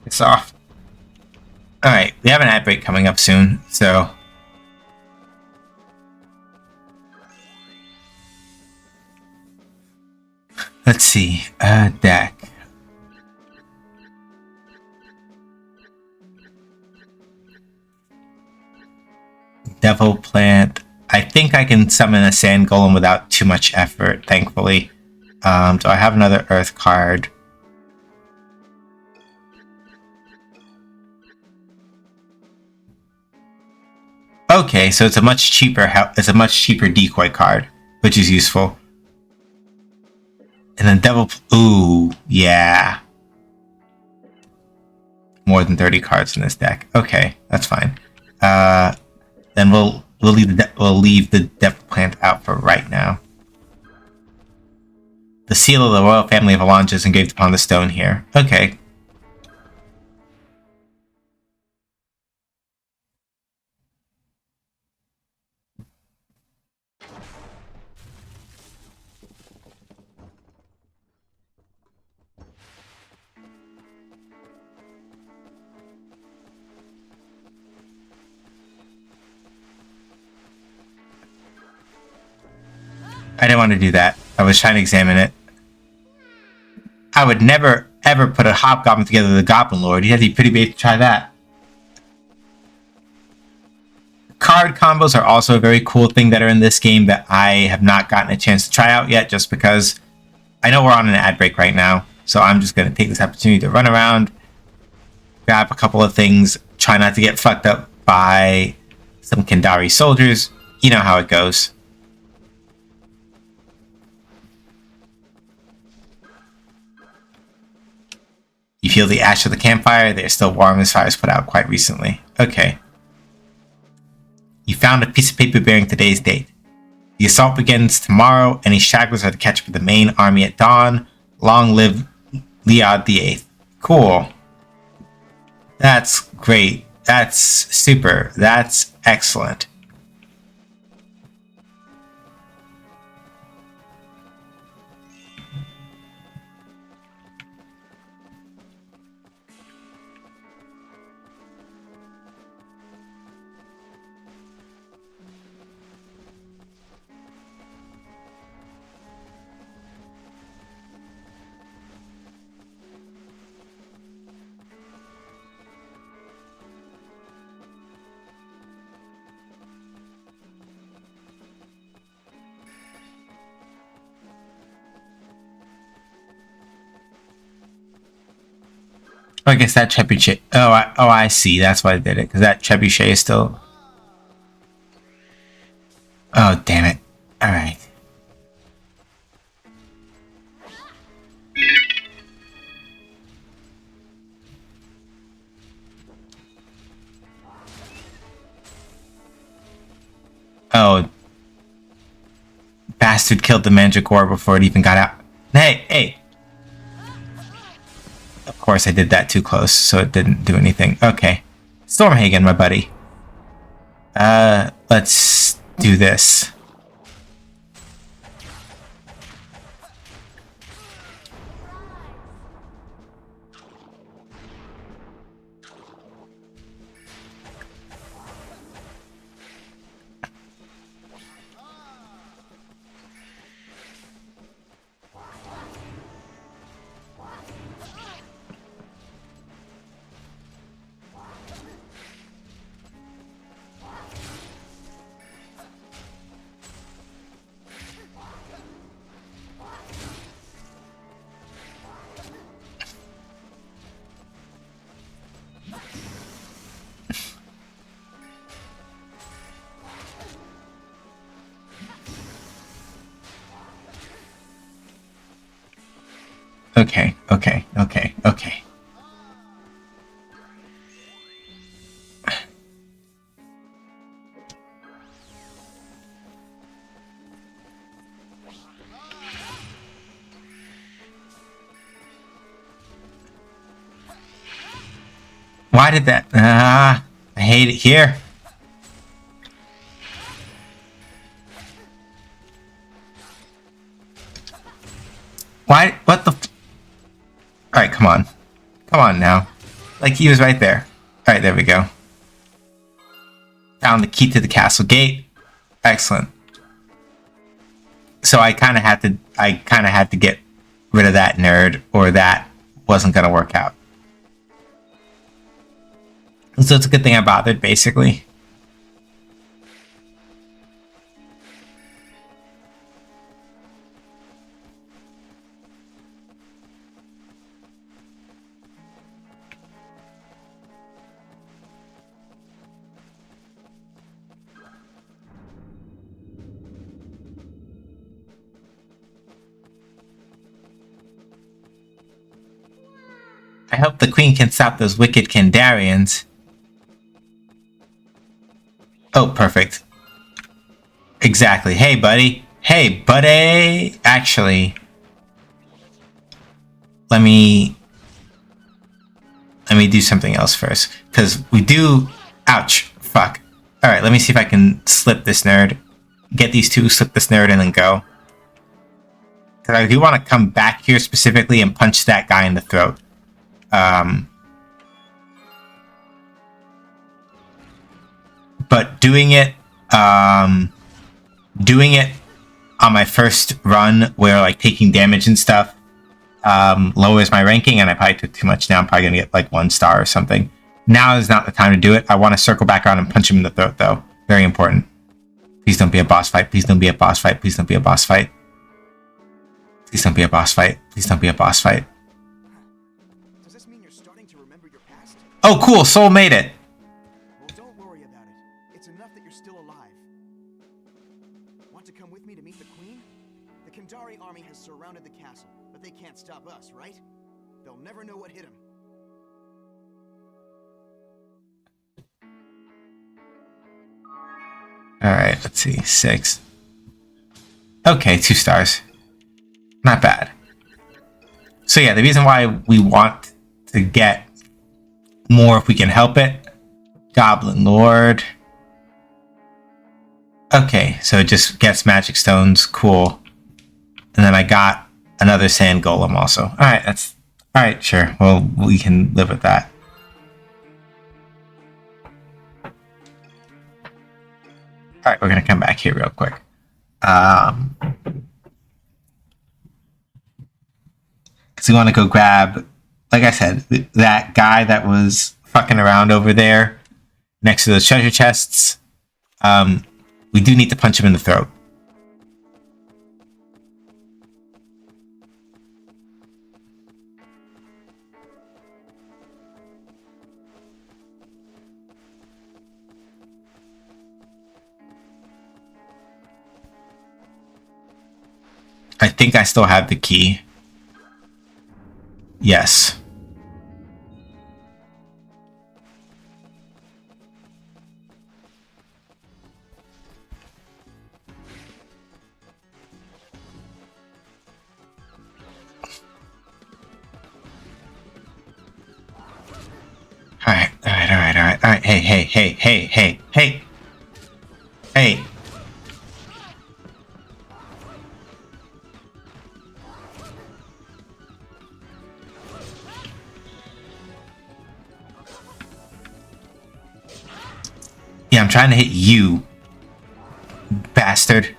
It's off. Alright, we have an ad break coming up soon, so... Let's see. Deck. Devil Plant. I think I can summon a Sand Golem without too much effort, thankfully. Do I have another Earth card? Okay, so it's a much cheaper decoy card, which is useful. And then Devil. Ooh, yeah. More than 30 cards in this deck. Okay, that's fine. Then we'll leave the Devil Plant out for right now. The seal of the royal family of alanjeh is engraved upon the stone here. Okay. I didn't want to do that. I was trying to examine it. I would never, ever put a hobgoblin together with a goblin lord. You'd have to be pretty brave to try that. Card combos are also a very cool thing that are in this game that I have not gotten a chance to try out yet, just because I know we're on an ad break right now. So I'm just going to take this opportunity to run around, grab a couple of things, try not to get fucked up by some Kandari soldiers. You know how it goes. You feel the ash of the campfire. They're still warm as fires put out quite recently. Okay. You found a piece of paper bearing today's date. The assault begins tomorrow. Any stragglers are to catch up with the main army at dawn. Long live Leod the Eighth. Cool. That's great. That's super. That's excellent. I guess that trebuchet. I see. That's why I did it, because that trebuchet is still. Oh, damn it! All right. Oh, bastard killed the Mandragora before it even got out. Hey! Of course, I did that too close, so it didn't do anything. Okay. Stormhagen, my buddy. Let's do this. Okay. Why did that? I hate it here. Why? What the? Alright, come on. Come on now. Like, he was right there. Alright, there we go. Found the key to the castle gate. Excellent. So I kind of had to get rid of that nerd, or that wasn't going to work out. So it's a good thing I bothered, basically. I hope the queen can stop those wicked Kandarians. Oh, perfect. Exactly. Hey, buddy. Hey, buddy. Actually, let me do something else first. Because we do... Ouch. Fuck. Alright, let me see if I can slip this nerd. Get these two, slip this nerd, and then go. Because I do want to come back here specifically and punch that guy in the throat. But doing it on my first run where like taking damage and stuff lowers my ranking, and I probably took too much now. I'm probably gonna get like 1 star or something. Now is not the time to do it. I want to circle back around and punch him in the throat though. Very important. Please don't be a boss fight. Please don't be a boss fight. Please don't be a boss fight. Please don't be a boss fight. Please don't be a boss fight. Does this mean you're starting to remember your past? Oh, cool. Soul made it. Well, don't worry about it. It's enough that you're still alive. Want to come with me to meet the Queen? The Kandari army has surrounded the castle, but they can't stop us, right? They'll never know what hit them. Alright, let's see. 6. Okay, 2 stars. Not bad. So yeah, the reason why we want to get more if we can help it. Goblin Lord. Okay, so it just gets magic stones. Cool. And then I got another sand golem also. Alright, that's... Alright, sure. Well, we can live with that. Alright, we're gonna come back here real quick. Because we want to go grab, like I said, that guy that was fucking around over there next to those treasure chests. We do need to punch him in the throat. I think I still have the key. Yes. Alright. Hey. Yeah, I'm trying to hit you, bastard.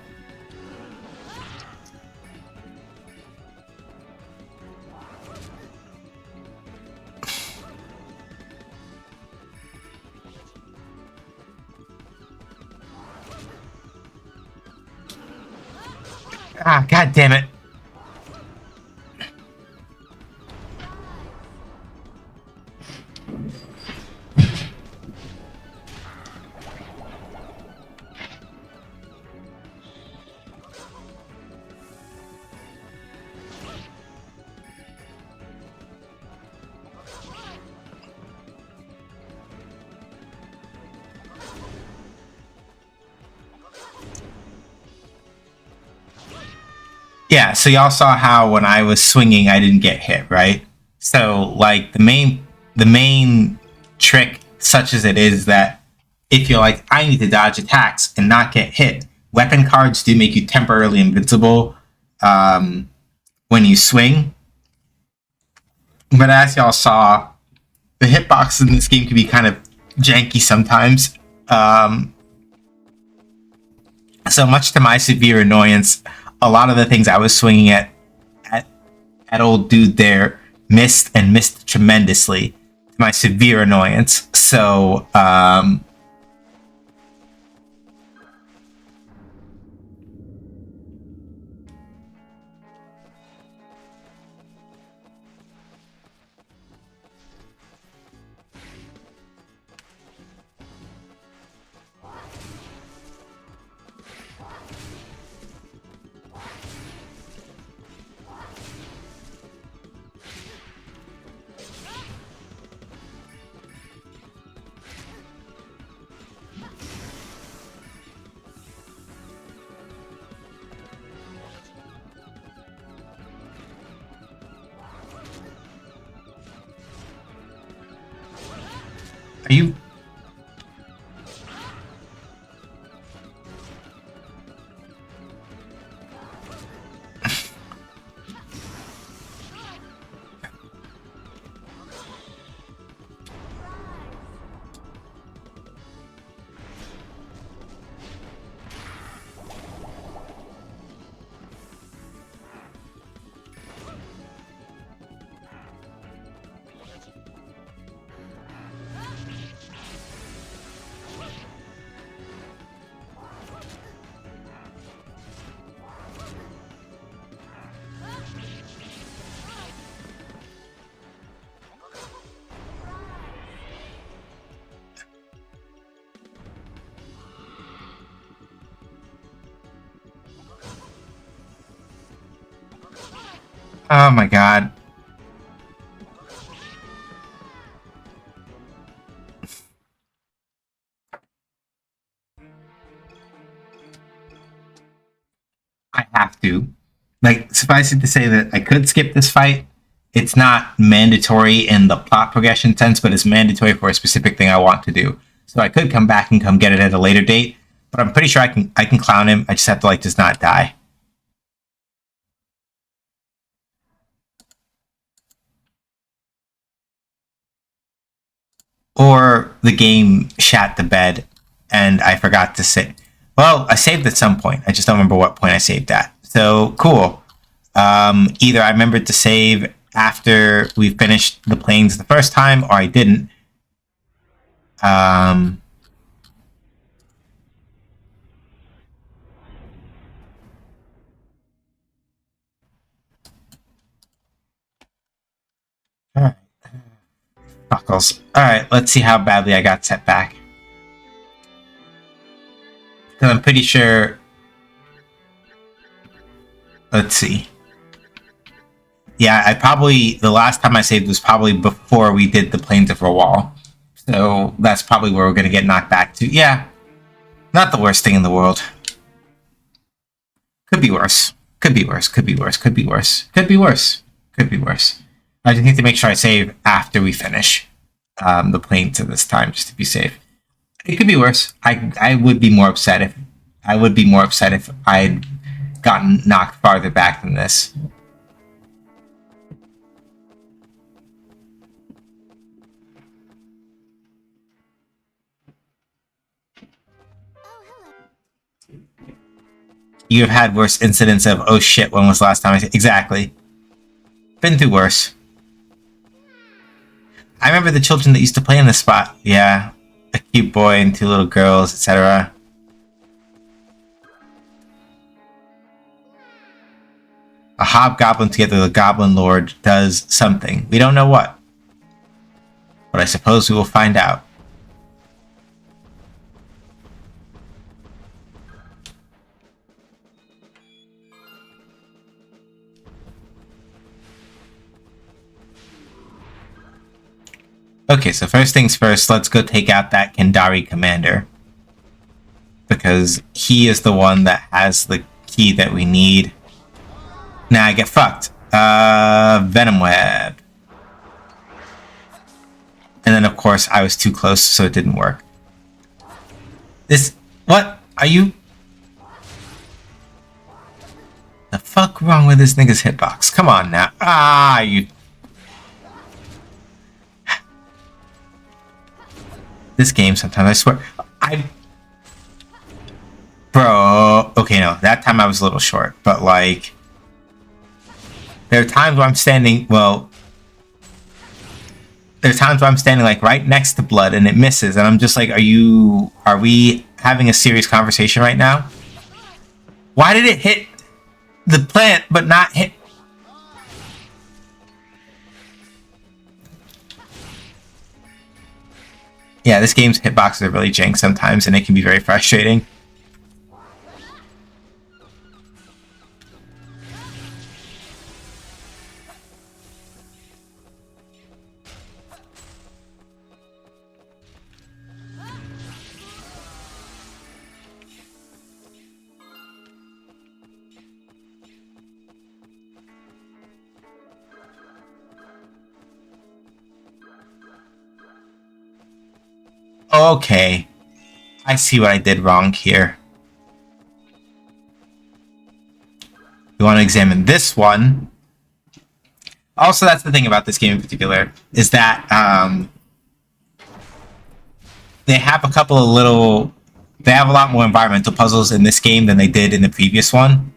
Ah, god damn it. Yeah, so y'all saw how when I was swinging, I didn't get hit, right? So, like, the main trick, such as it is, that if you're like, I need to dodge attacks and not get hit, weapon cards do make you temporarily invincible when you swing. But as y'all saw, the hitbox in this game can be kind of janky sometimes. So much to my severe annoyance, a lot of the things I was swinging at old dude there missed tremendously, to my severe annoyance. So, you... Oh my god. I have to. Like, suffice it to say that I could skip this fight. It's not mandatory in the plot progression sense, but it's mandatory for a specific thing I want to do. So I could come back and come get it at a later date, but I'm pretty sure I can clown him. I just have to like just not die. Or the game shat the bed and I forgot to save. Well, I saved at some point. I just don't remember what point I saved at. So cool. Either I remembered to save after we finished the planes the first time, or I didn't. Alright. Buckles. Alright, let's see how badly I got set back. Because I'm pretty sure... Let's see. Yeah, I probably... The last time I saved was probably before we did the Plains of Rawal. So that's probably where we're going to get knocked back to. Yeah. Not the worst thing in the world. Could be worse. Could be worse. Could be worse. Could be worse. Could be worse. Could be worse. I just need to make sure I save after we finish the Plains this time, just to be safe. It could be worse. I would be more upset if I'd gotten knocked farther back than this. You have had worse incidents of, oh shit, when was the last time I... Exactly. Been through worse. I remember the children that used to play in this spot. Yeah. A cute boy and two little girls, etc. A hobgoblin together with a goblin lord does something. We don't know what. But I suppose we will find out. Okay, so first things first, let's go take out that Kendari commander. Because he is the one that has the key that we need. Now I get fucked. Venom Web. And then, of course, I was too close, so it didn't work. This... What? Are you... The fuck wrong with this nigga's hitbox? Come on now. Ah, you... This game sometimes, I swear... Bro... Okay, no. That time I was a little short, but, like... There are times where I'm standing... Well... There are times where I'm standing, like, right next to blood, and it misses, and I'm just like, Are we having a serious conversation right now? Why did it hit the plant, but not hit... Yeah, this game's hitboxes are really jank sometimes, and it can be very frustrating. Okay. I see what I did wrong here. We want to examine this one. Also, that's the thing about this game in particular, is that they have a couple of little... They have a lot more environmental puzzles in this game than they did in the previous one.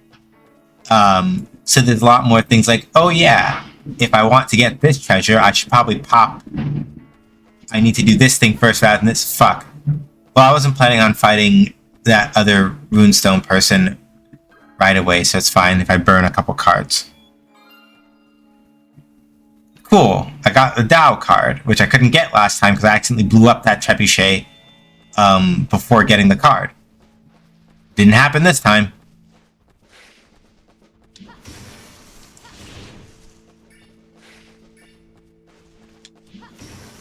So there's a lot more things like, oh yeah, if I want to get this treasure, I should probably pop... I need to do this thing first rather than this. Fuck. Well, I wasn't planning on fighting that other runestone person right away, so it's fine if I burn a couple cards. Cool. I got the Dow card, which I couldn't get last time because I accidentally blew up that trebuchet before getting the card. Didn't happen this time.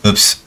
Oops.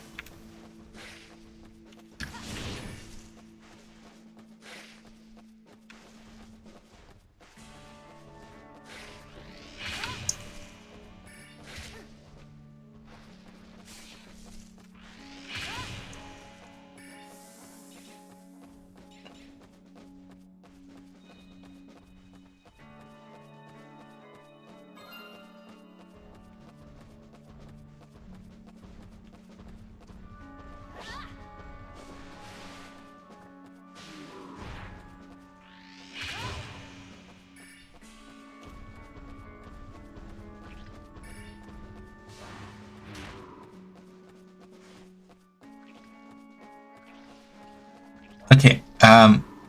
Okay,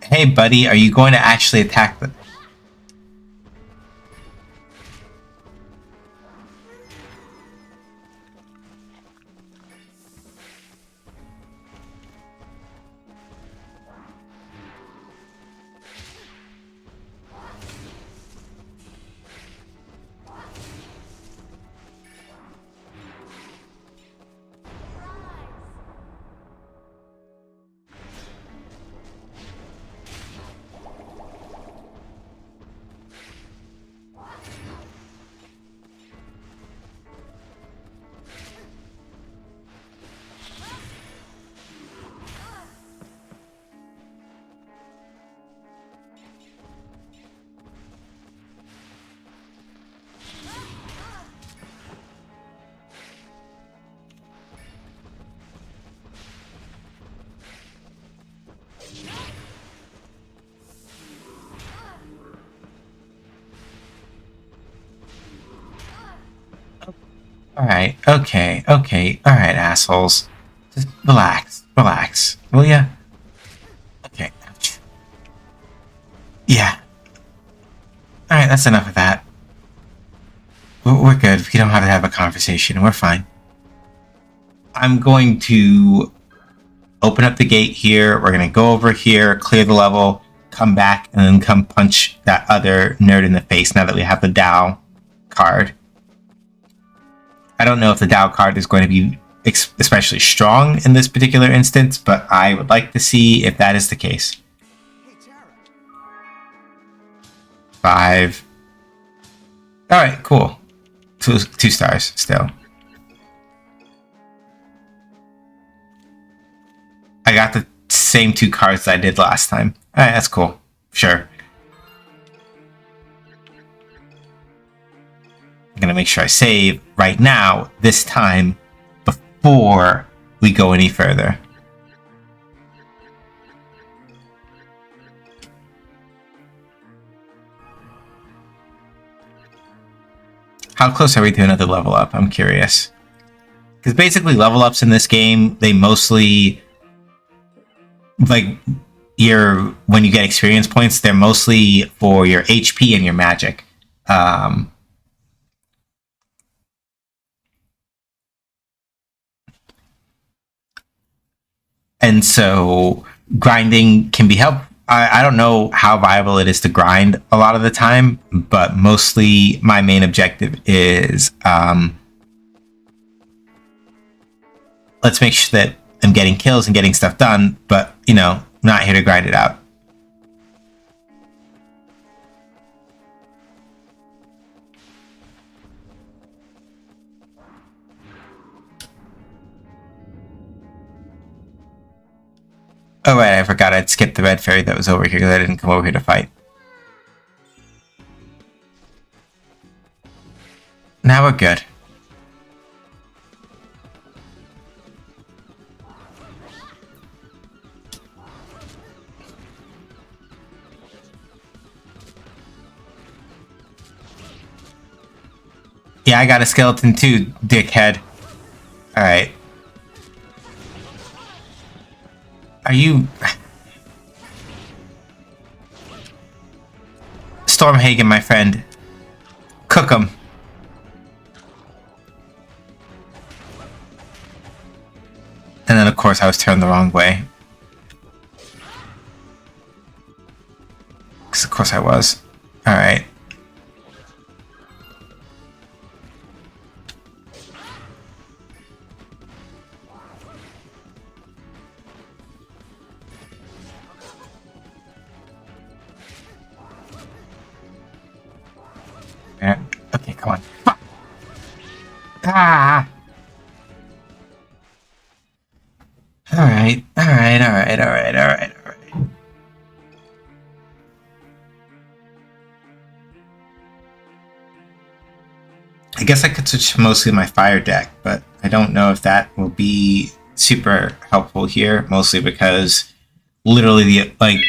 hey buddy, are you going to actually attack the... Alright, okay, alright, assholes. Just relax, will ya? Okay, ouch. Yeah. Alright, that's enough of that. We're good, we don't have to have a conversation, we're fine. I'm going to open up the gate here, we're gonna go over here, clear the level, come back, and then come punch that other nerd in the face now that we have the Dow card. I don't know if the Dow card is going to be especially strong in this particular instance, but I would like to see if that is the case. Hey, Tara. 5. Alright, cool. 2 stars still. I got the same 2 cards that I did last time. Alright, that's cool. Sure. I'm gonna make sure I save right now, this time, before we go any further. How close are we to another level up? I'm curious. Because basically level ups in this game, they mostly... like, when you get experience points, they're mostly for your HP and your magic. And so grinding can be helpful. I don't know how viable it is to grind a lot of the time, but mostly my main objective is let's make sure that I'm getting kills and getting stuff done, but, you know, I'm not here to grind it out. Oh right, I forgot I'd skipped the red fairy that was over here because I didn't come over here to fight. Now we're good. Yeah, I got a skeleton too, dickhead. Alright. Are you... Stormhagen, my friend. Cook 'em. And then, of course, I was turned the wrong way. Because, of course, I was. Alright. Okay, come on. Fuck. Ah! Alright. I guess I could switch to mostly my fire deck, but I don't know if that will be super helpful here, mostly because literally I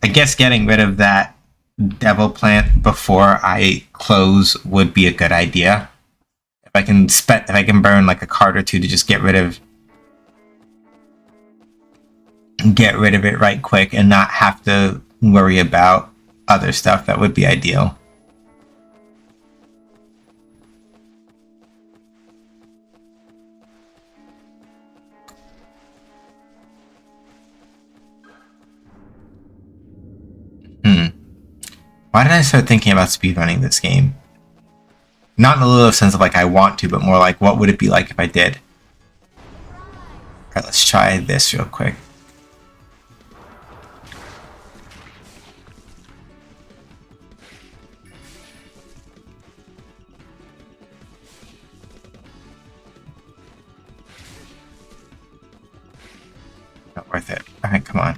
guess getting rid of that devil plant before I close would be a good idea. If I can burn like a card or two to just get rid of it right quick and not have to worry about other stuff, that would be ideal. Why did I start thinking about speedrunning this game? Not in a little sense of like I want to, but more like what would it be like if I did? Alright, let's try this real quick. Not worth it. Alright, come on.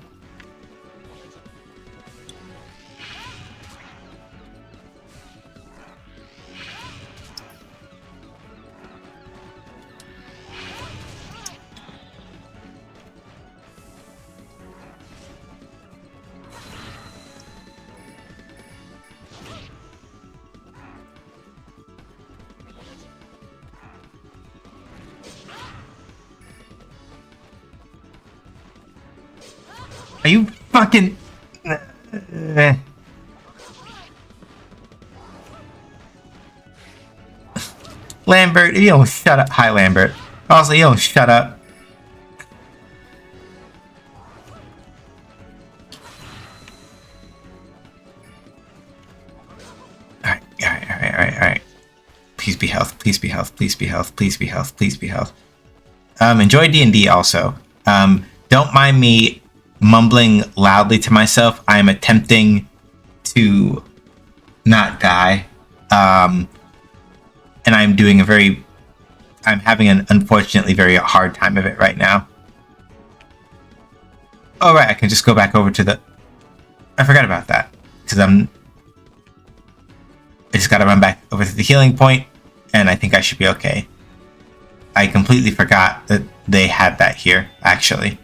Are you fucking... Lambert, you don't shut up. Hi, Lambert. Also, you don't shut up. Alright. Please be health, please be health, please be health, please be health, please be health. Enjoy D&D also. Don't mind me mumbling loudly to myself. I am attempting to not die. And I'm doing I'm having an unfortunately very hard time of it right now. Oh right, I can just go back over to the... I forgot about that. Because I just gotta run back over to the healing point, and I think I should be okay. I completely forgot that they had that here, actually.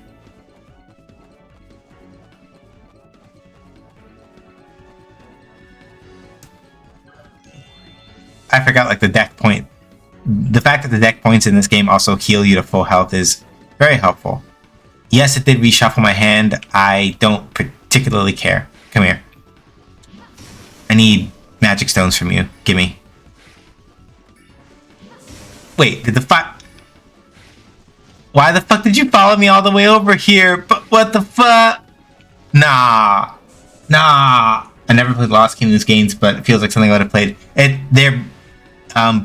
I forgot, like, the deck point. The fact that the deck points in this game also heal you to full health is very helpful. Yes, it did reshuffle my hand. I don't particularly care. Come here. I need magic stones from you. Gimme. Wait, why the fuck did you follow me all the way over here? But what the fuck? Nah. I never played Lost Kingdoms games, but it feels like something I would have played.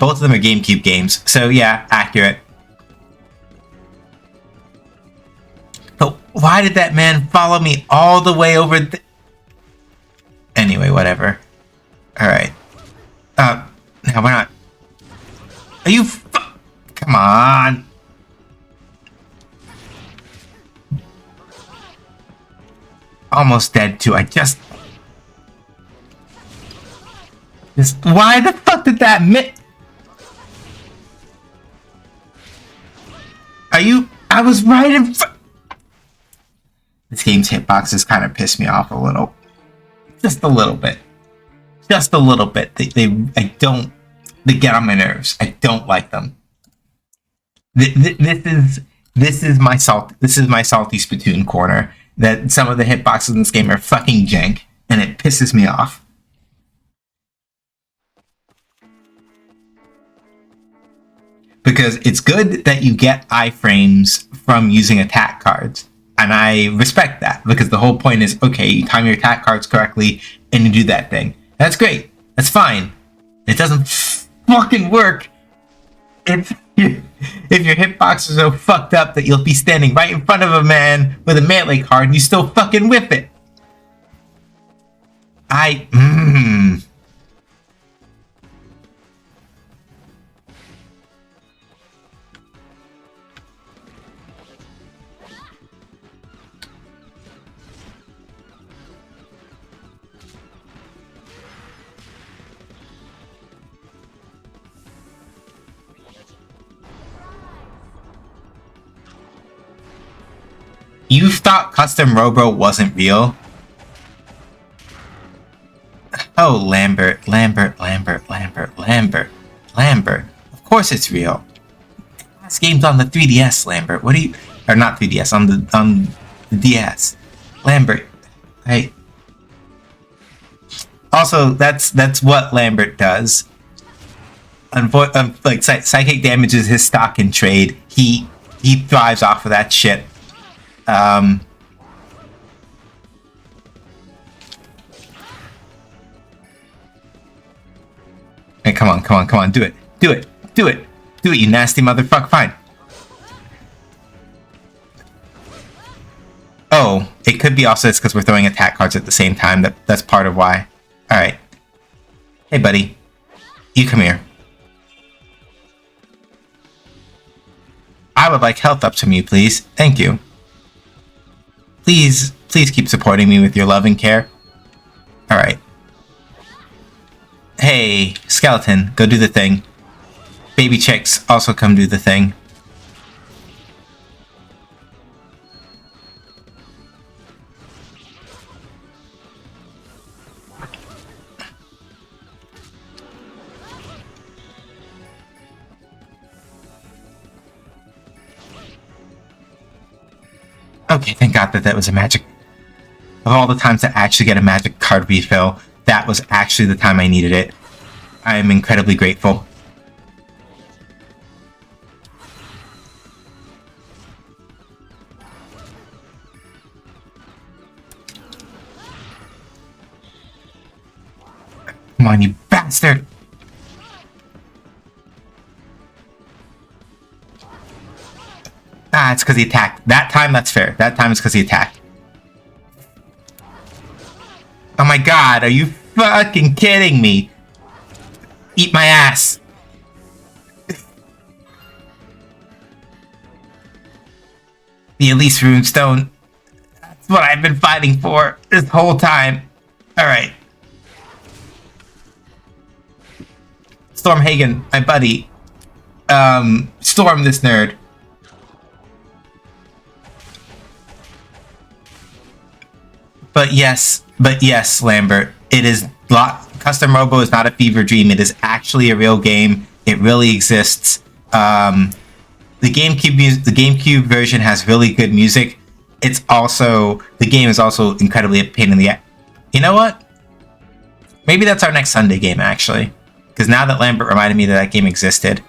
Both of them are GameCube games, so yeah, accurate. But why did that man follow me all the way over Anyway, whatever. Alright. Now we're not... Are you Come on! almost dead too. Why the fuck did that Are you? I was right in front. This game's hitboxes kind of piss me off a little. Just a little bit. Just a little bit. They get on my nerves. I don't like them. This is my salty Splatoon corner. That some of the hitboxes in this game are fucking jank, and it pisses me off. Because it's good that you get iframes from using attack cards. And I respect that, because the whole point is, okay, you time your attack cards correctly, and you do that thing. That's great. That's fine. It doesn't fucking work if your hitbox is so fucked up that you'll be standing right in front of a man with a melee card and you still fucking whip it. You thought Custom Robo wasn't real? Oh, Lambert. Of course it's real. This game's on the 3DS, Lambert. What do you... Or not 3DS, on the DS. Lambert. Hey. Also, that's what Lambert does. Like, psychic damage is his stock in trade. He thrives off of that shit. Hey, come on, do it, you nasty motherfucker, fine. Oh, it could be also it's because we're throwing attack cards at the same time, that's part of why. Alright. Hey, buddy. You come here. I would like health up from you, please. Thank you. Please keep supporting me with your love and care. Alright. Hey, skeleton, go do the thing. Baby chicks, also come do the thing. Okay, thank God that was a magic. Of all the times to actually get a magic card refill, that was actually the time I needed it. I am incredibly grateful. Come on, you bastard! Ah, it's because he attacked. That time, that's fair. That time is because he attacked. Oh my god, are you fucking kidding me? Eat my ass. The Elise runestone. That's what I've been fighting for this whole time. Alright. Stormhagen, my buddy. Storm this nerd. But yes, Lambert, it is Custom Robo is not a fever dream. It is actually a real game. It really exists. The GameCube version has really good music. The game is also incredibly a pain in the ass. You know what? Maybe that's our next Sunday game, actually. Because now that Lambert reminded me that game existed.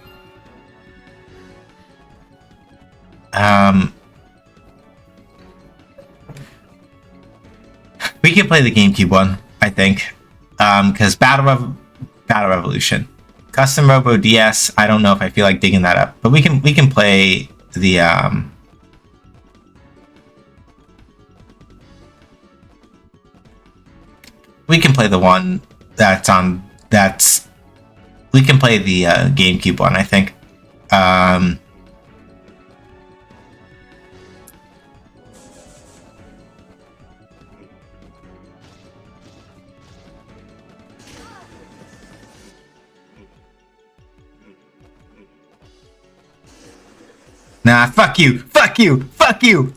We can play the GameCube one, I think. Because Battle Revolution. Custom Robo DS, I don't know if I feel like digging that up. But we can play the we can play the one we can play the GameCube one, I think. Nah, fuck you! Fuck you! Fuck you!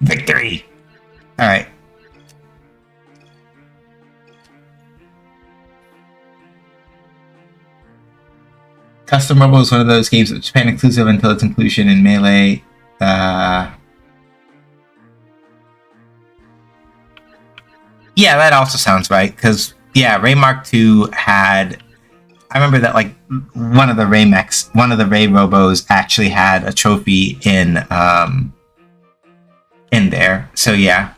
Victory! Alright. Custom Rumble is one of those games that's Japan exclusive until its inclusion in Melee. Yeah, that also sounds right. Because, yeah, Ray Mark II had... I remember that, like, one of the Ray Robos actually had a trophy in there. So, yeah.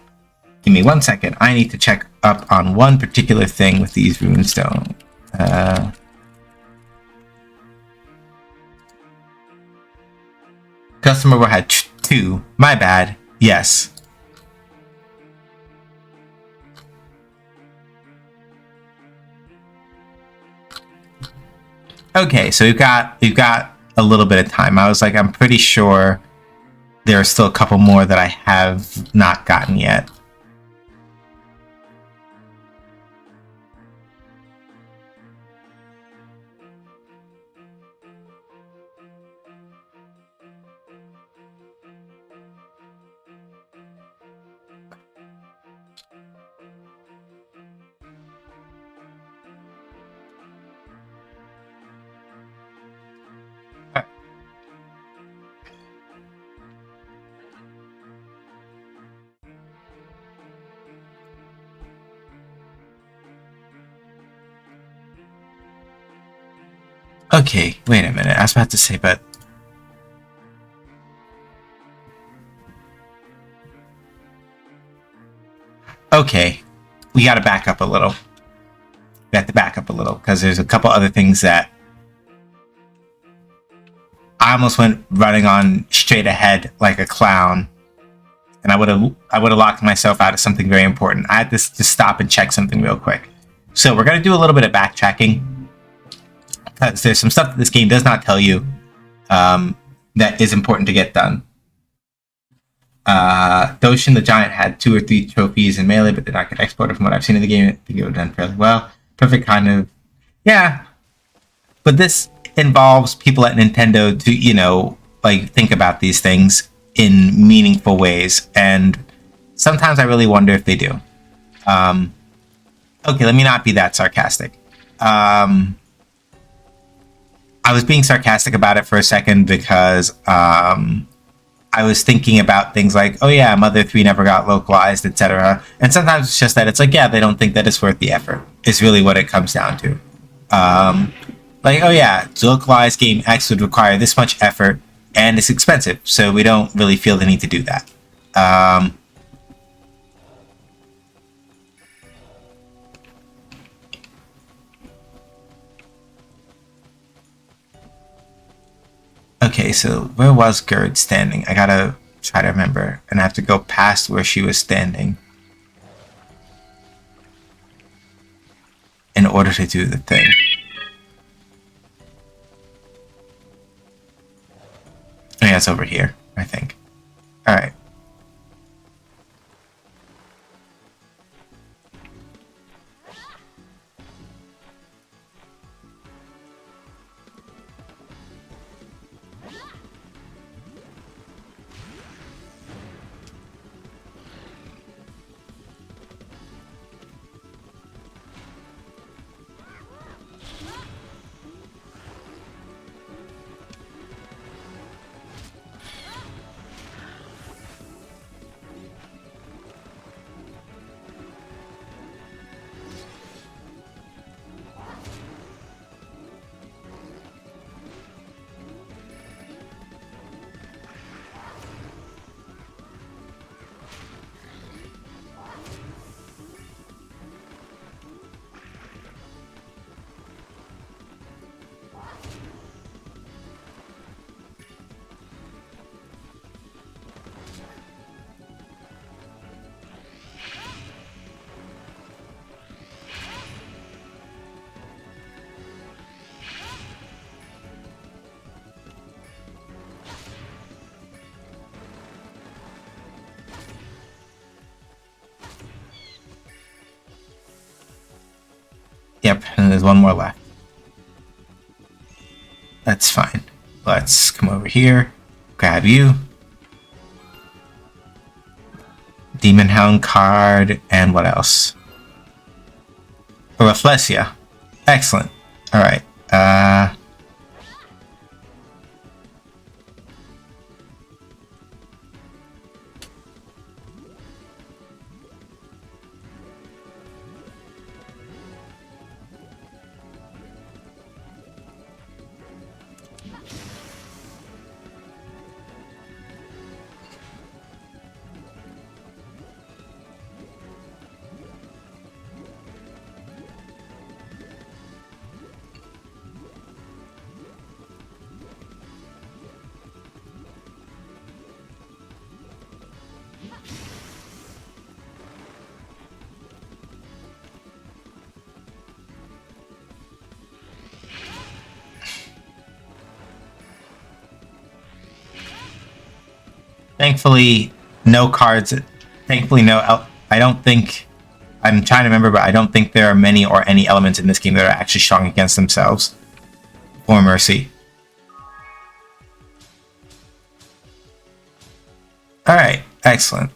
Give me 1 second. I need to check up on one particular thing with these runestone. Customer had 2. My bad. Yes. Okay, so we've got a little bit of time. I was like, I'm pretty sure there are still a couple more that I have not gotten yet. Okay, wait a minute. I was about to say, but... Okay, we gotta back up a little. We have to back up a little, because there's a couple other things that... I almost went running on straight ahead like a clown. And I would have locked myself out of something very important. I had to just stop and check something real quick. So we're going to do a little bit of backtracking. Because there's some stuff that this game does not tell you that is important to get done. Doshin the Giant had 2 or 3 trophies in Melee, but did not get exported from what I've seen in the game. I think it would have done fairly well. Perfect kind of... Yeah. But this involves people at Nintendo to, you know, like, think about these things in meaningful ways. And sometimes I really wonder if they do. Okay, let me not be that sarcastic. I was being sarcastic about it for a second because I was thinking about things like, oh yeah, Mother 3 never got localized, etc. And sometimes it's just that it's like, yeah, they don't think that it's worth the effort. Is really what it comes down to. Like, oh yeah, to localize game X would require this much effort, and it's expensive, so we don't really feel the need to do that. Okay, so where was Gerd standing? I gotta try to remember, and I have to go past where she was standing in order to do the thing. Oh yeah, it's over here, I think. Alright. Yep, and there's one more left. That's fine. Let's come over here. Grab you. Demon Hound card. And what else? Rafflesia. Excellent. Alright. Thankfully, no cards. Thankfully, no. I don't think. I'm trying to remember, but I don't think there are many or any elements in this game that are actually strong against themselves. For Mercy. Alright, excellent.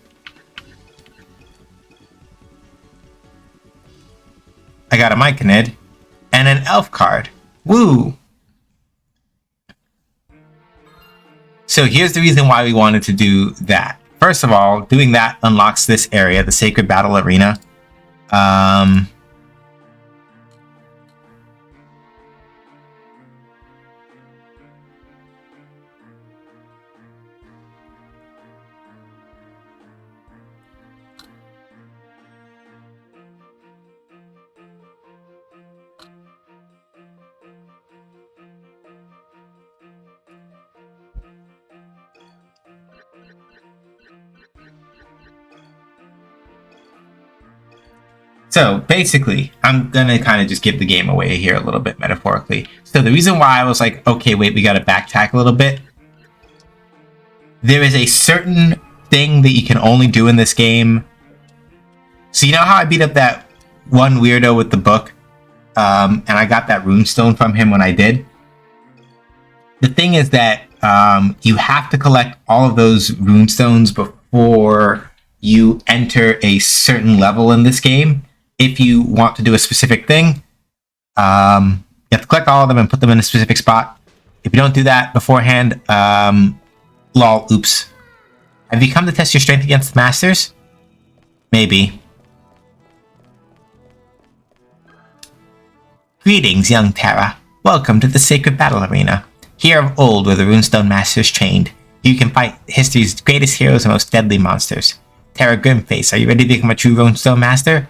I got a Myconid and an Elf card. Woo! So here's the reason why we wanted to do that. First of all, doing that unlocks this area, the Sacred Battle Arena. So basically, I'm gonna kind of just give the game away here a little bit metaphorically. So the reason why I was like, okay, wait, we gotta backtrack a little bit. There is a certain thing that you can only do in this game. So you know how I beat up that one weirdo with the book? And I got that runestone from him when I did? The thing is that you have to collect all of those runestones before you enter a certain level in this game. If you want to do a specific thing, you have to collect all of them and put them in a specific spot. If you don't do that beforehand, lol, oops. Have you come to test your strength against the masters? Maybe. Greetings, young Terra. Welcome to the Sacred Battle Arena. Here of old were the Runestone Masters trained. You can fight history's greatest heroes and most deadly monsters. Terra Grimface, are you ready to become a true Runestone Master?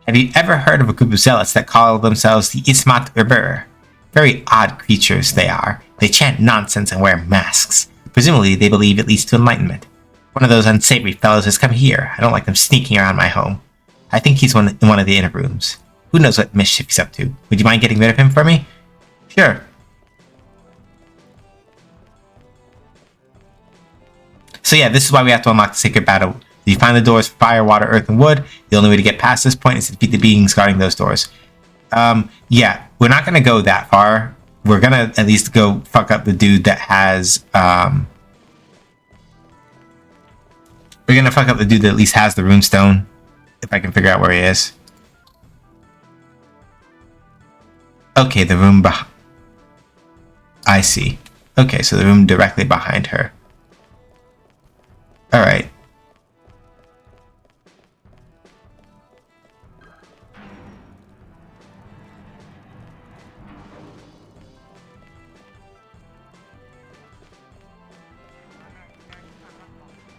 Have you ever heard of a group of zealots that call themselves the Ismat Urbur? Very odd creatures they are. They chant nonsense and wear masks. Presumably they believe it leads to enlightenment. One of those unsavory fellows has come here. I don't like them sneaking around my home. I think he's in one of the inner rooms. Who knows what mischief he's up to? Would you mind getting rid of him for me? Sure. So yeah, this is why we have to unlock the Sacred Battle. If you find the doors fire, water, earth, and wood, the only way to get past this point is to defeat the beings guarding those doors. Yeah, we're not going to go that far. We're going to at least go fuck up the dude that has... We're going to fuck up the dude that at least has the runestone. If I can figure out where he is. Okay, the room behind... I see. Okay, so the room directly behind her. Alright.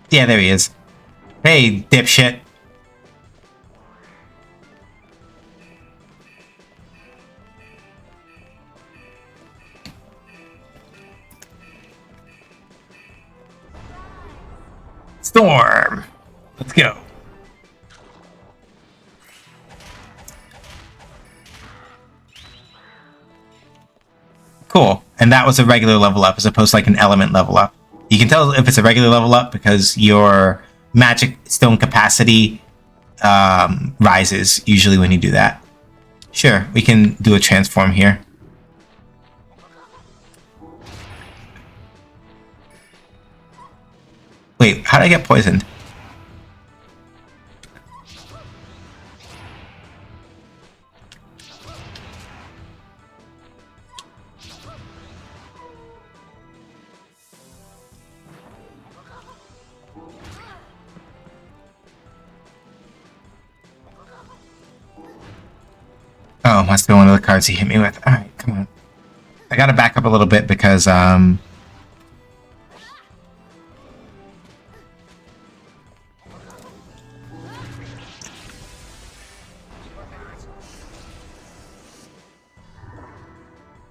Yeah, there he is. Hey, dipshit. Storm. Let's go. Cool. And that was a regular level up as opposed to like an element level up. You can tell if it's a regular level up because your magic stone capacity rises usually when you do that. Sure, we can do a transform here. Wait, how did I get poisoned? Oh, must be one of the cards he hit me with. Alright, come on. I gotta back up a little bit because, I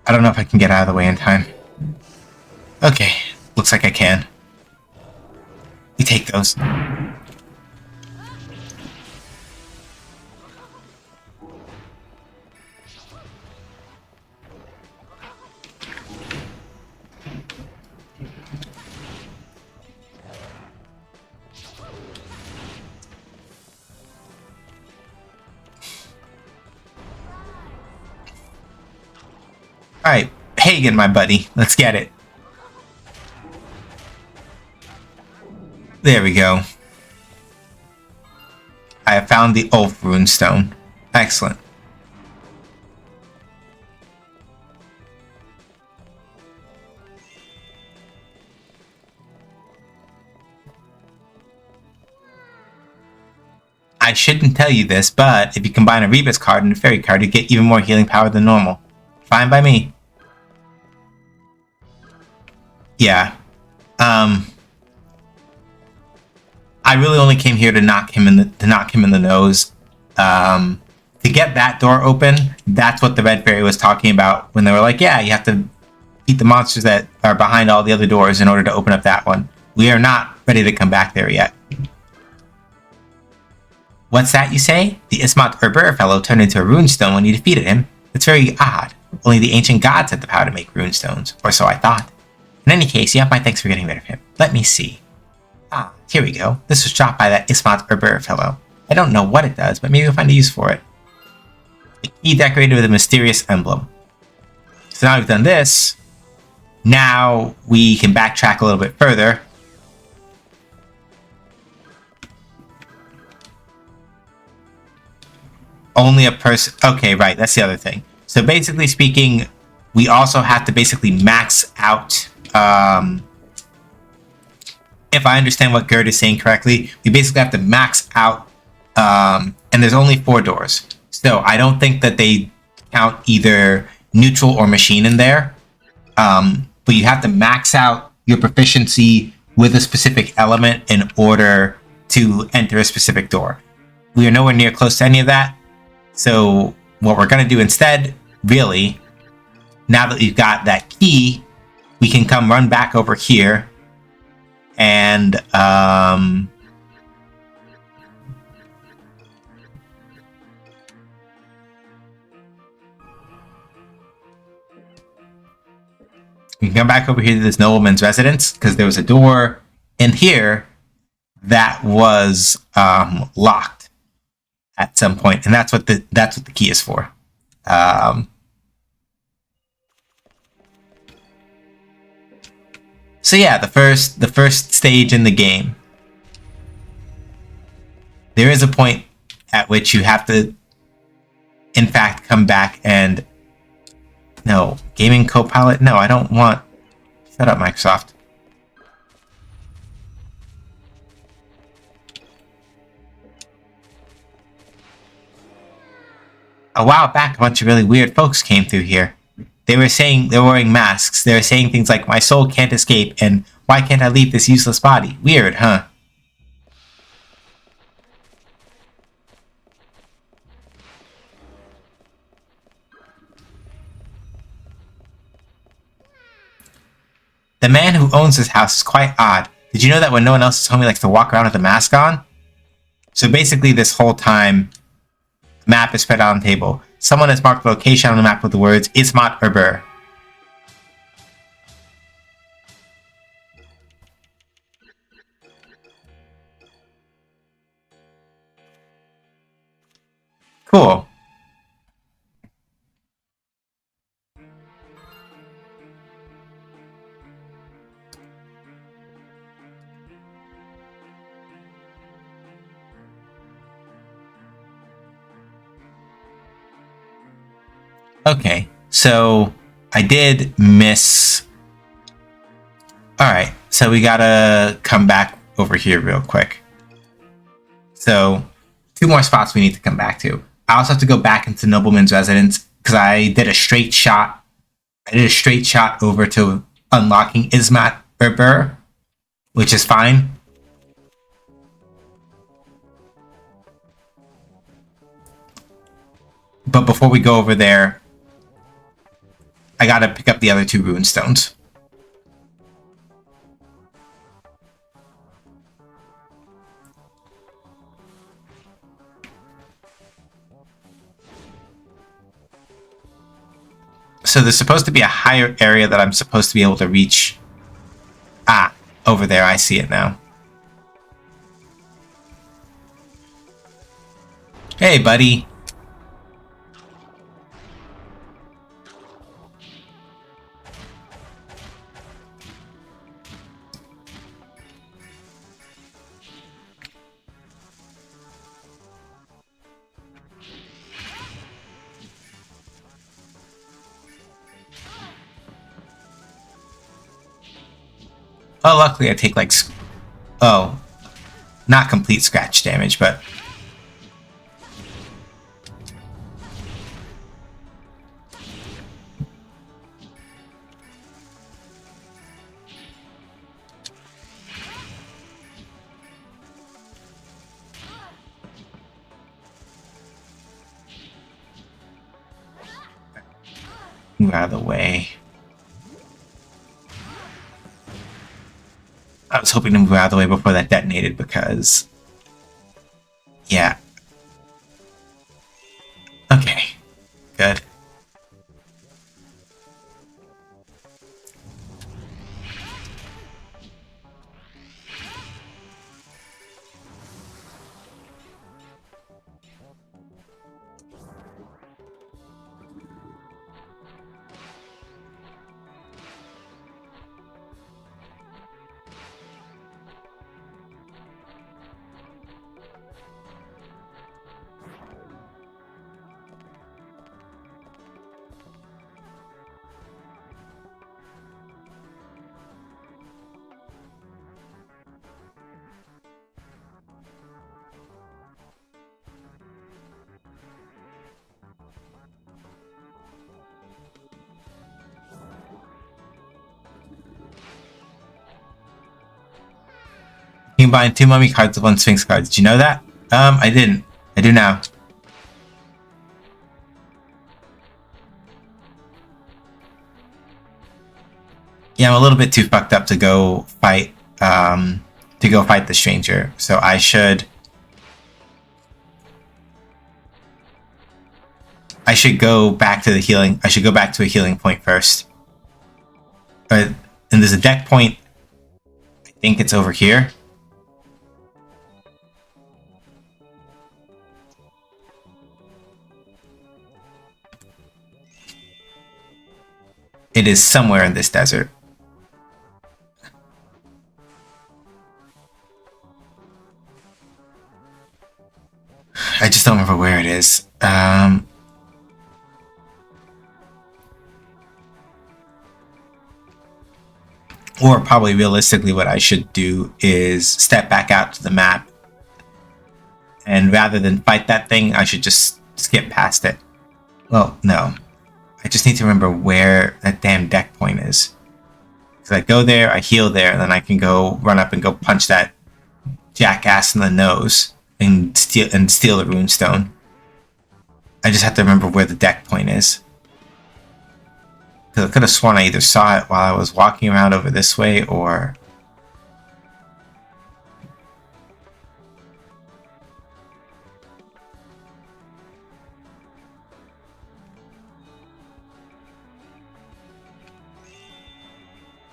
don't know if I can get out of the way in time. Okay, looks like I can. We take those. Alright, Hagen, my buddy. Let's get it. There we go. I have found the Ulf runestone. Excellent. I shouldn't tell you this, but if you combine a Rebus card and a Fairy card, you get even more healing power than normal. Fine by me. Yeah. I really only came here to knock him in the nose. To get that door open, that's what the Red Fairy was talking about when they were like, yeah, you have to beat the monsters that are behind all the other doors in order to open up that one. We are not ready to come back there yet. What's that you say? The Ismat Urbur fellow turned into a runestone when you defeated him? That's very odd. Only the ancient gods had the power to make runestones, or so I thought. In any case, you have my thanks for getting rid of him. Let me see. Ah, here we go. This was dropped by that Ismat Urbur fellow. I don't know what it does, but maybe we'll find a use for it. A key decorated with a mysterious emblem. So now we've done this. Now we can backtrack a little bit further. Only a person... Okay, right, that's the other thing. So basically speaking, we also have to basically max out... if I understand what Gerd is saying correctly, we basically have to max out... and there's only 4 doors. So I don't think that they count either neutral or machine in there. But you have to max out your proficiency with a specific element in order to enter a specific door. We are nowhere near close to any of that. So what we're going to do instead, really, now that we've got that key, we can come run back over here and we can come back over here to this nobleman's residence because there was a door in here that was locked at some point, and that's what the key is for. So yeah, the first stage in the game, there is a point at which you have to, in fact, come back and... No, gaming co-pilot? No, I don't want... Shut up, Microsoft. A while back, a bunch of really weird folks came through here. They were saying they were wearing masks. They were saying things like, my soul can't escape, and why can't I leave this useless body? Weird, huh? The man who owns this house is quite odd. Did you know that when no one else is home, he likes to walk around with a mask on? So basically this whole time, the map is spread out on the table. Someone has marked the location on the map with the words, Ismat Urbur. Cool. Okay, so I did miss. Alright, so we gotta come back over here real quick. So, 2 more spots we need to come back to. I also have to go back into Nobleman's Residence because I did a straight shot. I did a straight shot over to unlocking Ismat Berber, which is fine. But before we go over there, I gotta pick up the other 2 rune stones. So there's supposed to be a higher area that I'm supposed to be able to reach. Ah, over there, I see it now. Hey, buddy. Oh, luckily I take like... Oh. Not complete scratch damage, but... Move out of the way. I was hoping to move out of the way before that detonated because... Yeah. Okay. Good. You can buy 2 mummy cards with 1 sphinx card. Did you know that? I didn't. I do now. Yeah, I'm a little bit too fucked up to go fight, the stranger. So I should go back to the healing. I should go back to a healing point first. And there's a deck point. I think it's over here. It is somewhere in this desert. I just don't remember where it is. Or probably realistically what I should do is step back out to the map. And rather than fight that thing, I should just skip past it. Well, no. I just need to remember where that damn deck point is. Because I go there, I heal there, and then I can go run up and go punch that jackass in the nose and steal the runestone. I just have to remember where the deck point is. Because I could have sworn I either saw it while I was walking around over this way, or...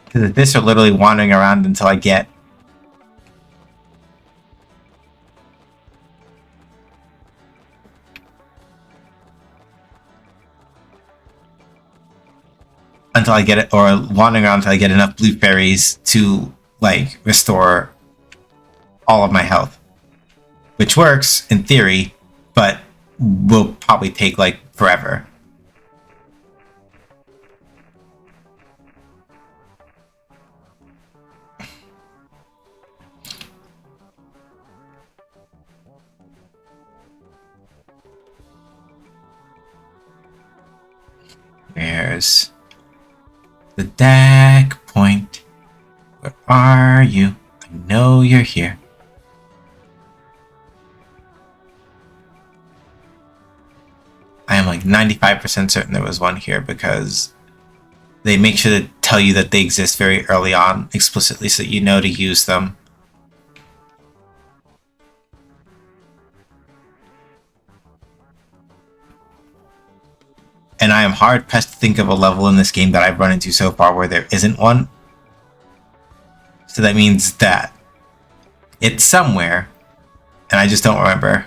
Because this are literally wandering around until I get... Until I get it, or wandering around until I get enough blue berries to, like, restore all of my health. Which works, in theory, but will probably take, like, forever. Where's the deck point? Where are you? I know you're here. I am like 95% certain there was one here because they make sure to tell you that they exist very early on explicitly so you know to use them. And I am hard pressed to think of a level in this game that I've run into so far where there isn't one. So that means that it's somewhere, and I just don't remember.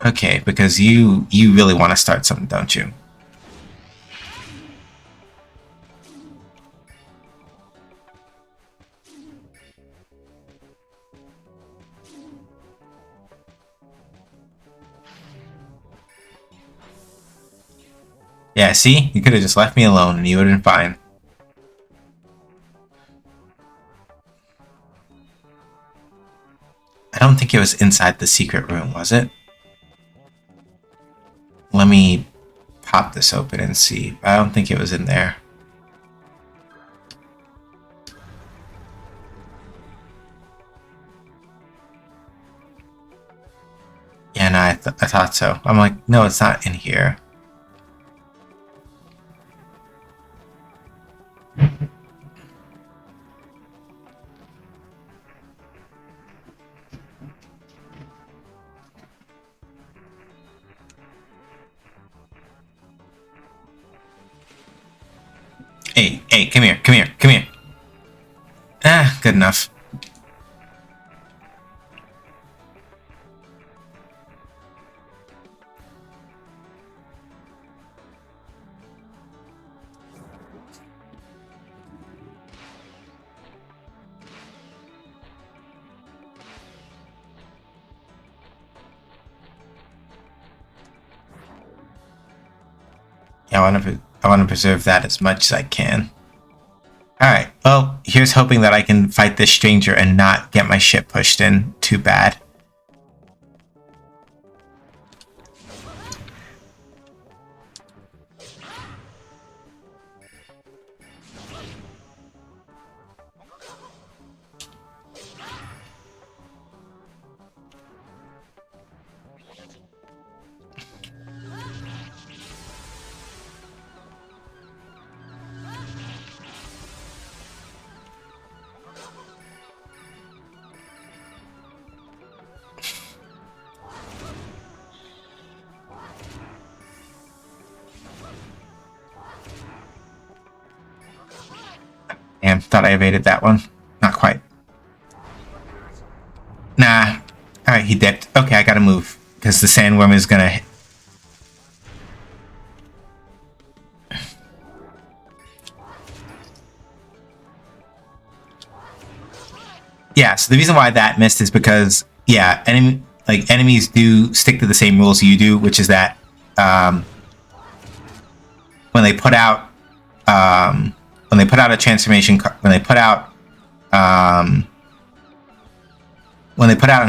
Okay, because you really want to start something, don't you? Yeah, see? You could have just left me alone and you would have been fine. I don't think it was inside the secret room, was it? Let me pop this open and see. I don't think it was in there. Yeah, no, I thought so. I'm like, no, it's not in here. Hey, come here. Ah, good enough. Yeah, I want to preserve that as much as I can. Alright, well, here's hoping that I can fight this stranger and not get my ship pushed in too bad. Damn, thought I evaded that one. Not quite. Nah. Alright, he dipped. Okay, I gotta move. Because the sandworm is gonna... Yeah, so the reason why that missed is because, yeah, enemies do stick to the same rules you do, which is that when they put out a transformation, when they put out an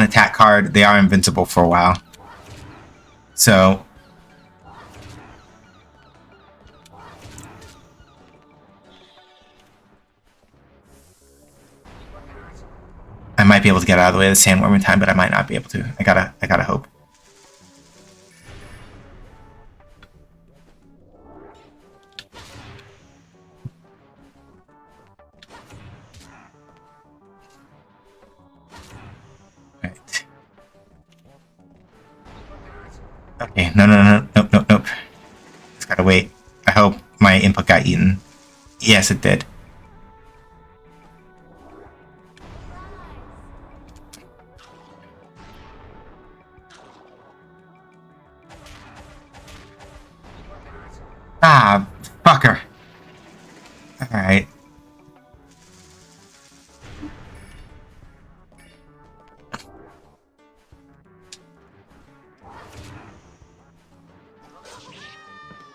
attack card, they are invincible for a while. So I might be able to get out of the way of the sandworm in time, but I might not be able to. I gotta hope. Right. Okay, nope. Just gotta wait. I hope my input got eaten. Yes, it did. Ah, fucker. Alright.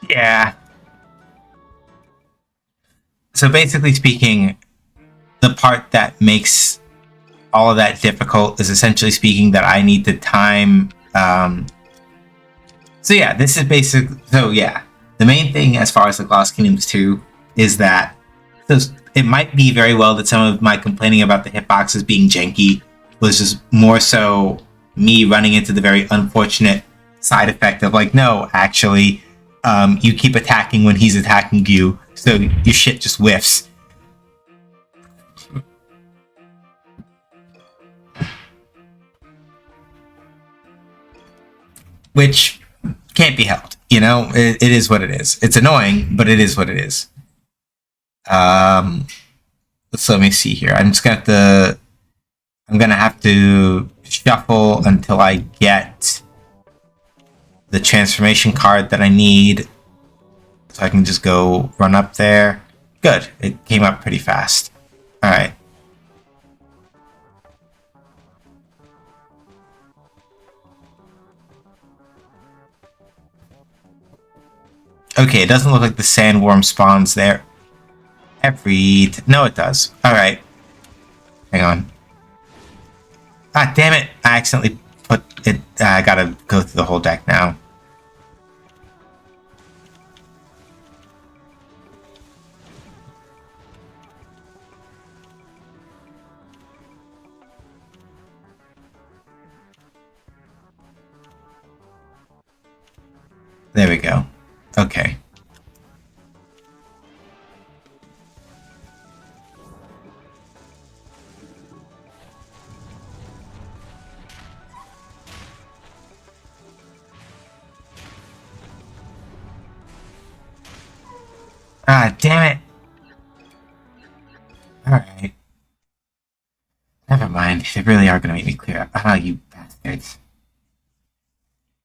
Yeah. So basically speaking, the part that makes all of that difficult is essentially speaking that I need to time. So yeah, this is basic. So yeah, the main thing as far as the Lost Kingdoms 2 is that it might be very well that some of my complaining about the hitboxes being janky was just more so me running into the very unfortunate side effect of like, no, actually, you keep attacking when he's attacking you, so your shit just whiffs. Which can't be helped, you know? It is what it is. It's annoying, but it is what it is. So let me see here. I'm gonna have to shuffle until I get the transformation card that I need. So I can just go run up there. Good. It came up pretty fast. Alright. Okay, it doesn't look like the sandworm spawns there. No, it does. Alright. Hang on. Ah, damn it! I accidentally put it. I gotta go through the whole deck now. There we go. Okay. Ah, damn it! Alright. Never mind. They really are gonna make me clear up. Ah, you bastards.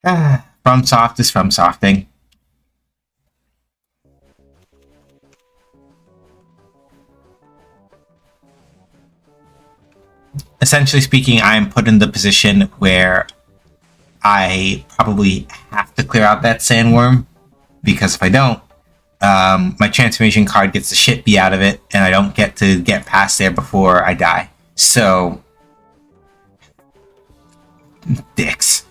Ah, FromSoft is FromSofting. Essentially speaking, I am put in the position where I probably have to clear out that sandworm, because if I don't, my transformation card gets the shit beat out of it, and I don't get to get past there before I die. So, dicks.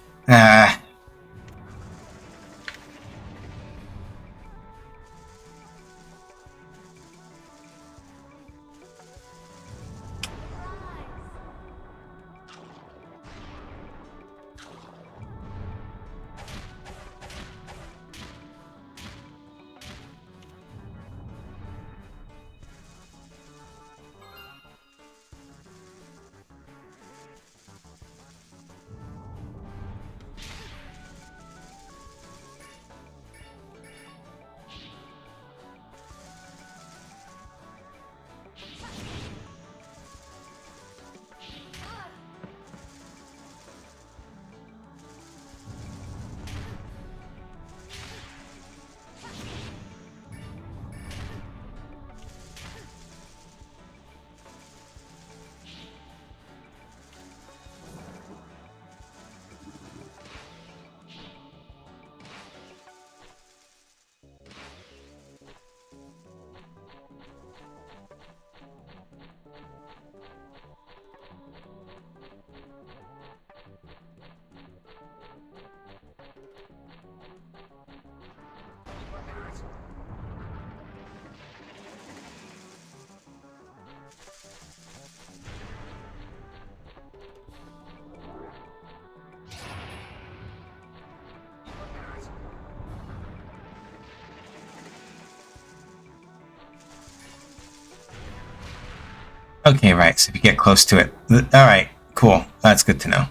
Okay, right, so if you get close to it. Alright, cool. That's good to know.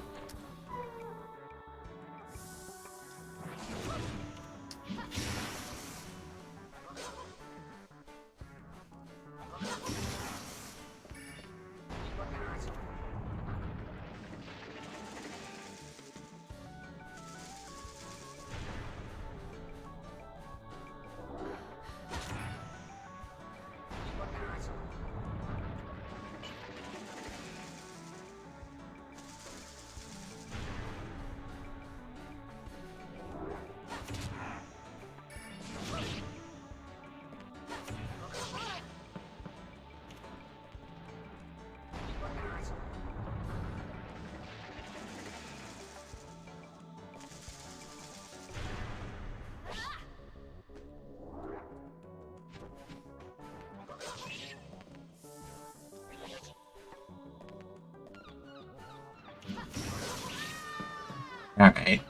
Alright.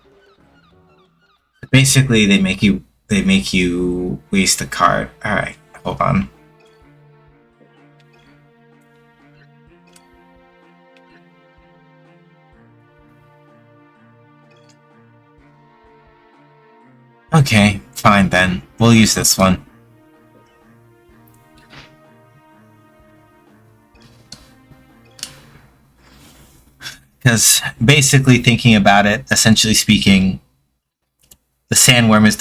Basically, they make you waste a card. Alright, hold on. Okay, fine then. We'll use this one. Because basically, thinking about it, essentially speaking, the sandworm is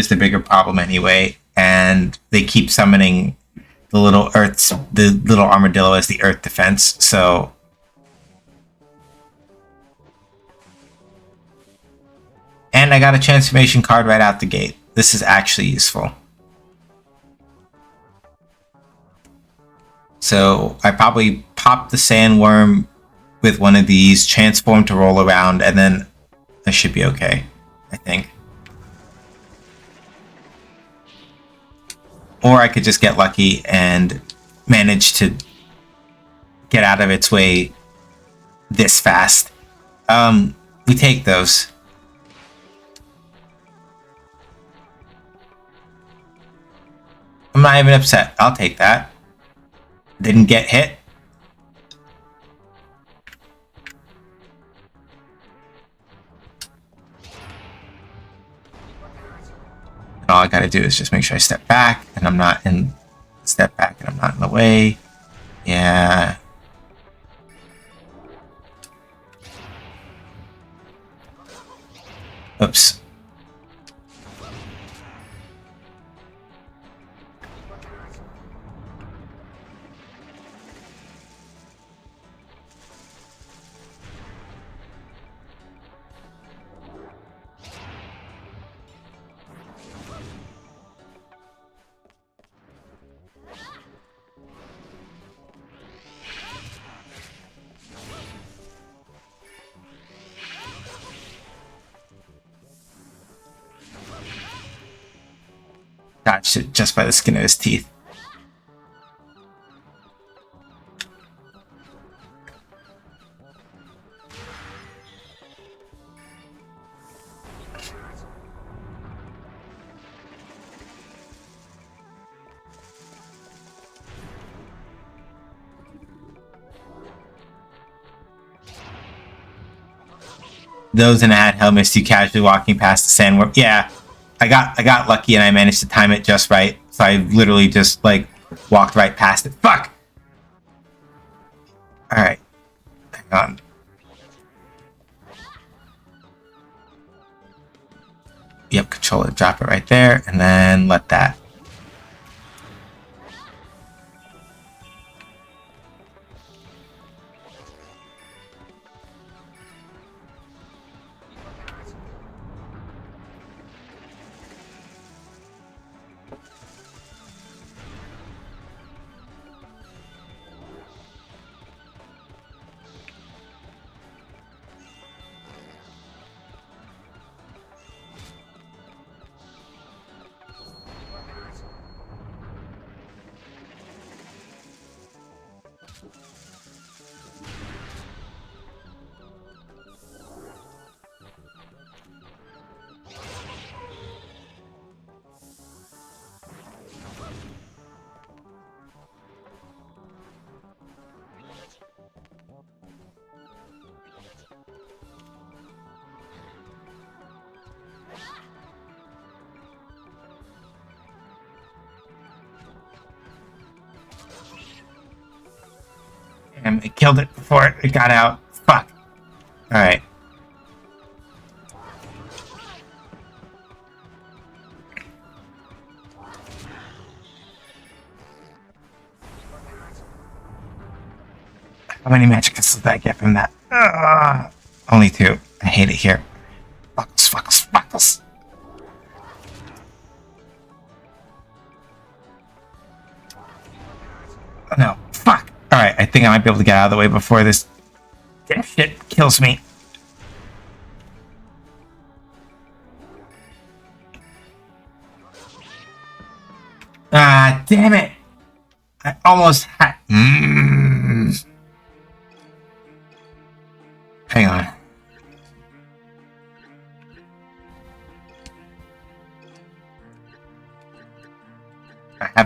the bigger problem anyway, and they keep summoning the little armadillo as the earth defense. So, and I got a transformation card right out the gate. This is actually useful. So I probably pop the sandworm with one of these, transform to roll around, and then I should be okay, I think. Or I could just get lucky and manage to get out of its way this fast. We take those. I'm not even upset. I'll take that. Didn't get hit. And all I gotta do is just make sure I step back and I'm not in the way. Yeah. Oops. Dodged it just by the skin of his teeth. Those in a hat helmets, you casually walking past the sandworm. Yeah. I got lucky and I managed to time it just right. So I literally just like walked right past it. Fuck! Alright. Hang on. Yep, control it, drop it right there, and then let that. Damn, it killed it before it got out. Fuck. Alright. How many magic missiles did I get from that? Only 2. I hate it here. Fuckles. Oh, no. Fuck. Alright, I think I might be able to get out of the way before this shit kills me. Ah, damn it! I almost had... Hang on.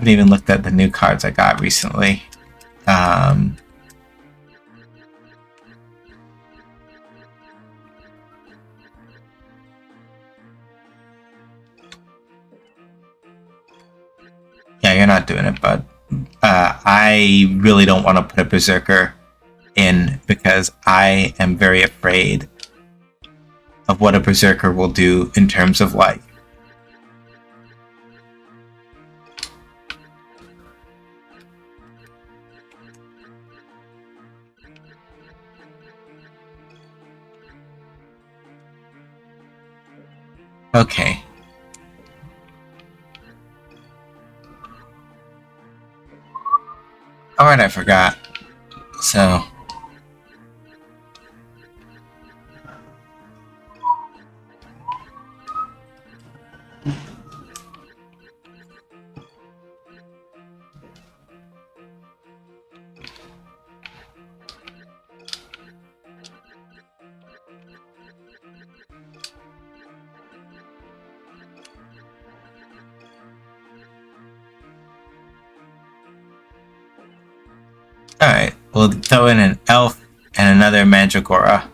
haven't even looked at the new cards I got recently. Yeah, you're not doing it, bud. I really don't want to put a Berserker in because I am very afraid of what a Berserker will do in terms of like okay. Alright, I forgot. So alright, we'll throw in an elf and another Mandragora.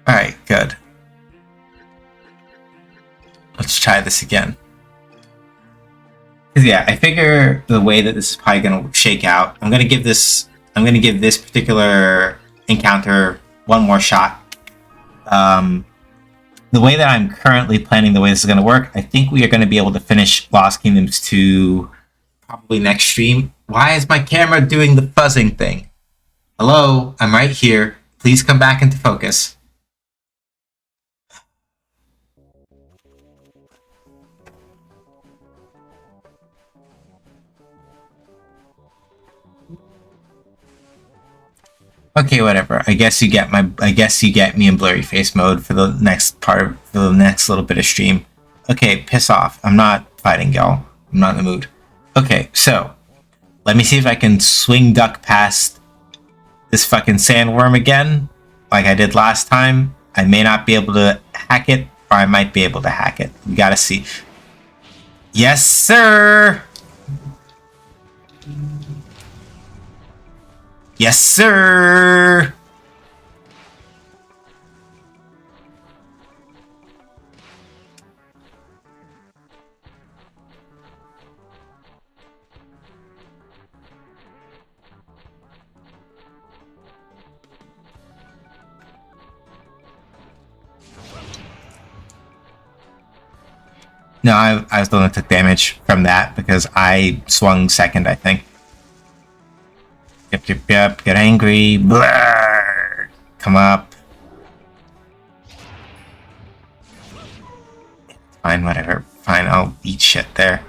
Alright, good. Let's try this again. Because yeah, I figure the way that this is probably gonna shake out, I'm gonna give this particular encounter one more shot. The way that I'm currently planning the way this is gonna work, I think we are gonna be able to finish Lost Kingdoms 2 probably next stream. Why is my camera doing the fuzzing thing? Hello, I'm right here. Please come back into focus. Okay, whatever. I guess you get me in blurry face mode for the next little bit of stream. Okay, piss off. I'm not fighting y'all. I'm not in the mood. Okay, so let me see if I can swing duck past this fucking sandworm again, like I did last time. I may not be able to hack it, or I might be able to hack it. We gotta see. Yes, sir! Yes, sir! No, I was the one that took damage from that because I swung second, I think. Yep, get angry. Blah! Come up. Fine, whatever. Fine, I'll eat shit there.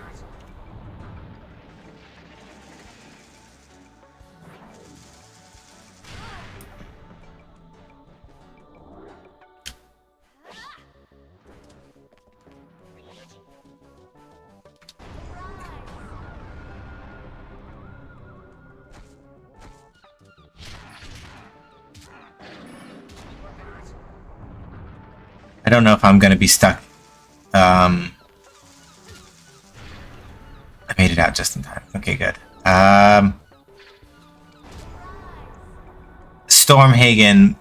I don't know if I'm gonna be stuck. I made it out just in time. Okay, good. Stormhagen,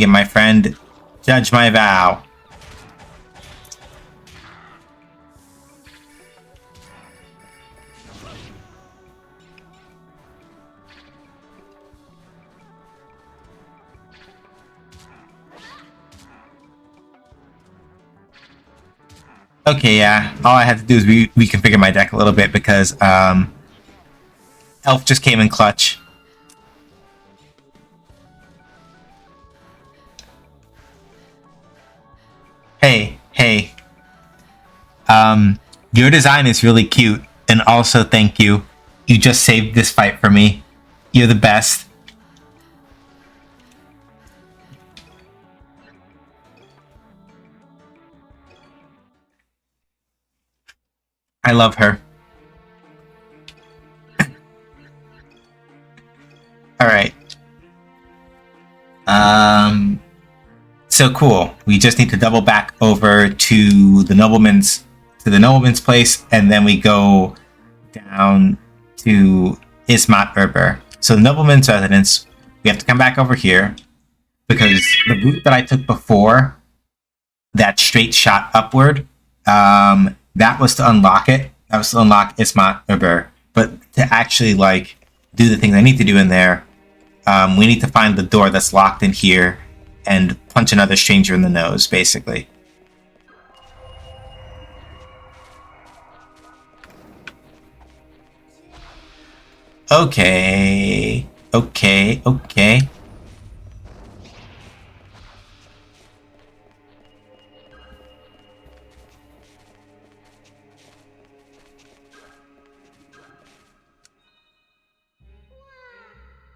my friend, judge my vow. Okay, yeah. All I had to do is reconfigure my deck a little bit because Elf just came in clutch. Hey. Your design is really cute, and also thank you. You just saved this fight for me. You're the best. I love her. Alright. So cool. We just need to double back over to the nobleman's to the nobleman's place, and then we go down to Ismat Berber. So the nobleman's residence, we have to come back over here because the route that I took before, that straight shot upward, that was to unlock it. That was to unlock Ismat Berber. But to actually like do the things I need to do in there, we need to find the door that's locked in here and punch another stranger in the nose, basically. Okay.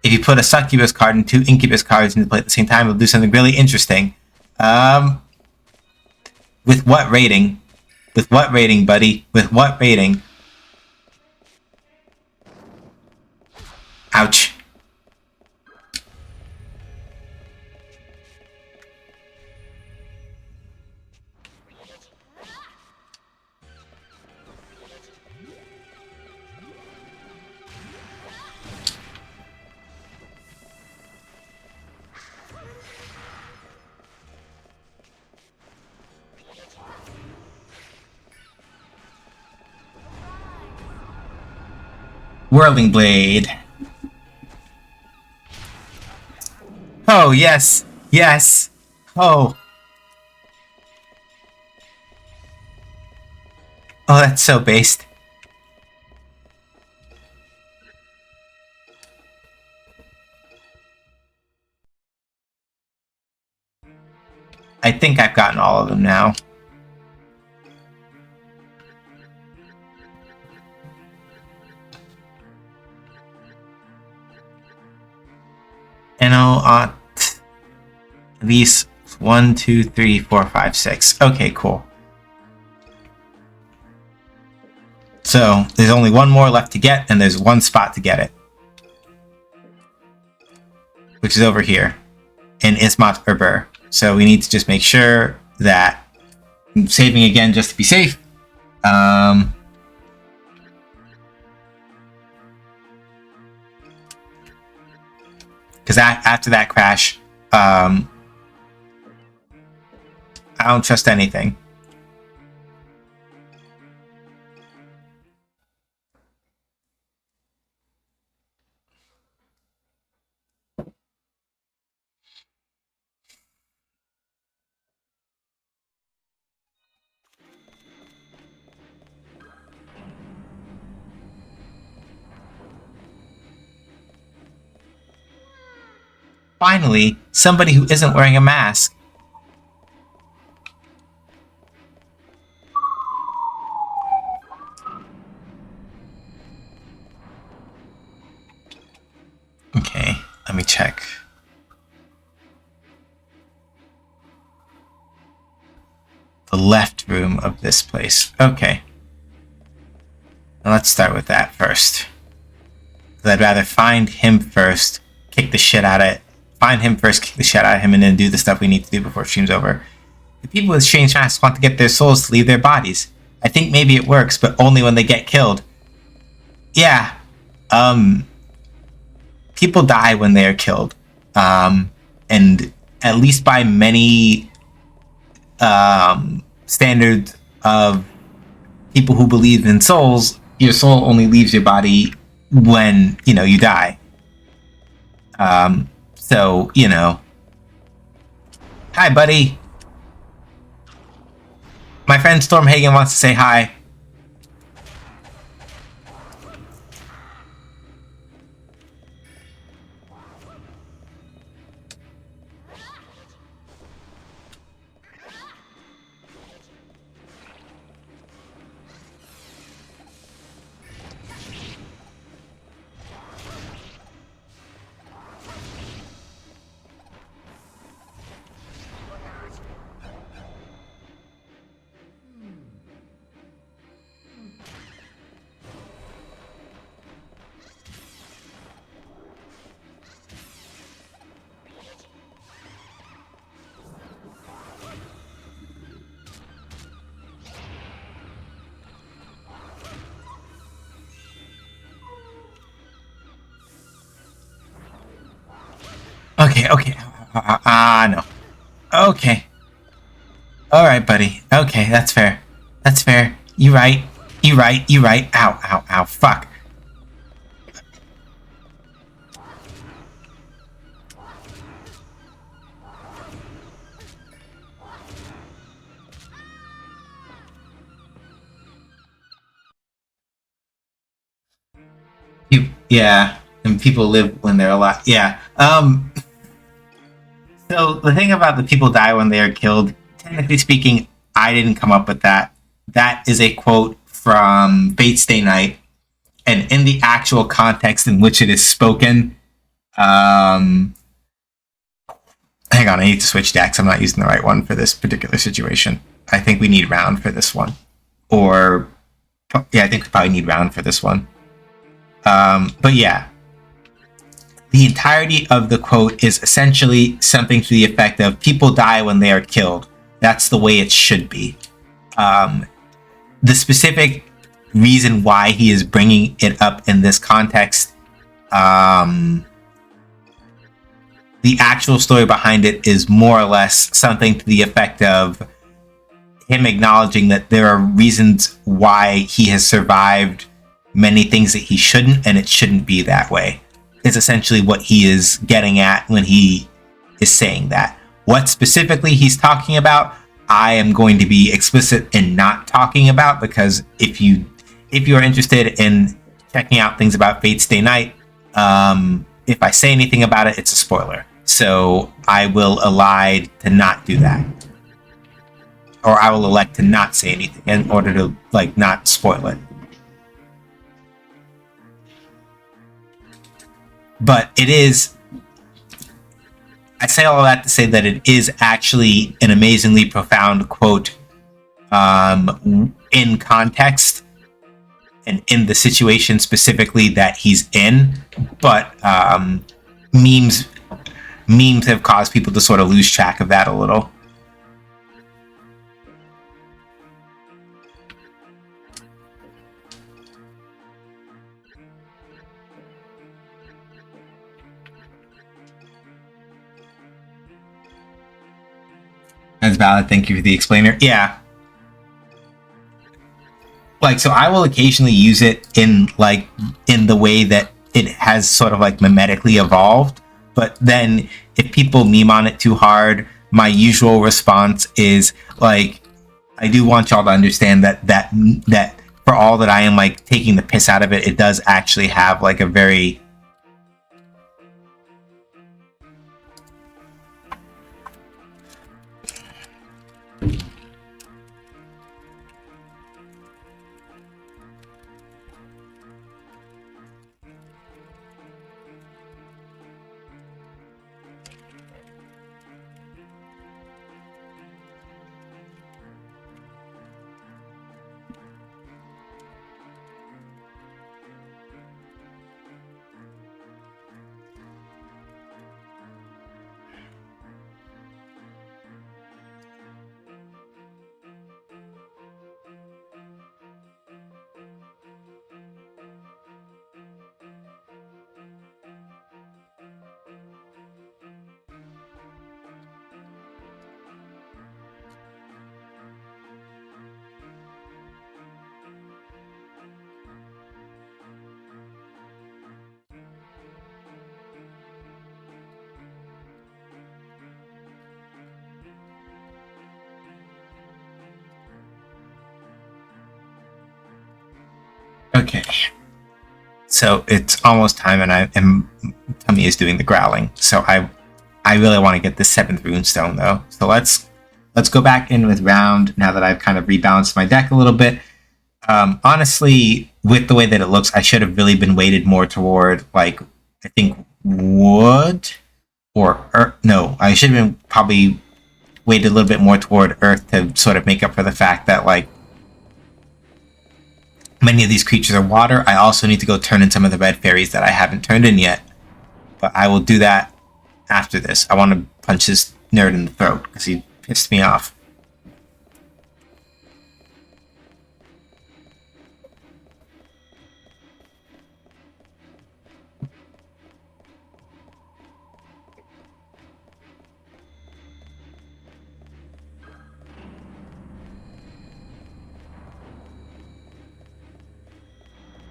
If you put a succubus card and 2 incubus cards into play at the same time, it'll do something really interesting. With what rating? With what rating, buddy? With what rating? Ouch. Whirling Blade. Oh, yes. Yes. Oh. Oh, that's so based. I think I've gotten all of them now. at least 1, 2, 3, 4, 5, 6. Okay, cool. So there's only one more left to get, and there's one spot to get it, which is over here in Ismat Berber. So we need to just make sure that I'm saving again just to be safe. Because after that crash, I don't trust anything. Finally, somebody who isn't wearing a mask. Okay, let me check. The left room of this place. Okay. Now let's start with that first. I'd rather find him first, kick the shit out of it. Find him first, kick the shit out of him, and then do the stuff we need to do before stream's over. The people with strange masks want to get their souls to leave their bodies. I think maybe it works, but only when they get killed. Yeah. People die when they are killed. And at least by many standards of people who believe in souls, your soul only leaves your body when, you die. So, Hi, buddy. My friend Stormhagen wants to say hi. Okay. No. Okay. Alright, buddy. Okay, that's fair. That's fair. You right. You right. Ow. Fuck. Yeah. And people live when they're alive. Yeah. So the thing about the people die when they are killed, technically speaking, I didn't come up with that. That is a quote from Fate's Day Night, and in the actual context in which it is spoken, hang on, I need to switch decks. I'm not using the right one for this particular situation. I think we need round for this one, or yeah, I think we probably need round for this one. But yeah, the entirety of the quote is essentially something to the effect of people die when they are killed. That's the way it should be. The specific reason why he is bringing it up in this context, the actual story behind it is more or less something to the effect of him acknowledging that there are reasons why he has survived many things that he shouldn't, and it shouldn't be that way. Is essentially what he is getting at when he is saying that. What specifically he's talking about, I am going to be explicit in not talking about, because if you are interested in checking out things about Fate's Day Night, if I say anything about it, it's a spoiler. So I will elide to not do that, or I will elect to not say anything in order to not spoil it. But it is, I say all that to say that it is actually an amazingly profound quote in context and in the situation specifically that he's in. But memes have caused people to sort of lose track of that a little. That's valid. Thank you for the explainer. Yeah. So I will occasionally use it in the way that it has sort of mimetically evolved. But then if people meme on it too hard, my usual response is I do want y'all to understand that for all that I am taking the piss out of it, it does actually have a very okay. So it's almost time, and Tummy is doing the growling. So I really want to get this 7th runestone though. So let's go back in with round now that I've kind of rebalanced my deck a little bit. Honestly, with the way that it looks, I should have really been weighted more toward I think wood or earth. No, I should have been probably weighted a little bit more toward earth to sort of make up for the fact that many of these creatures are water. I also need to go turn in some of the red fairies that I haven't turned in yet. But I will do that after this. I want to punch this nerd in the throat because he pissed me off.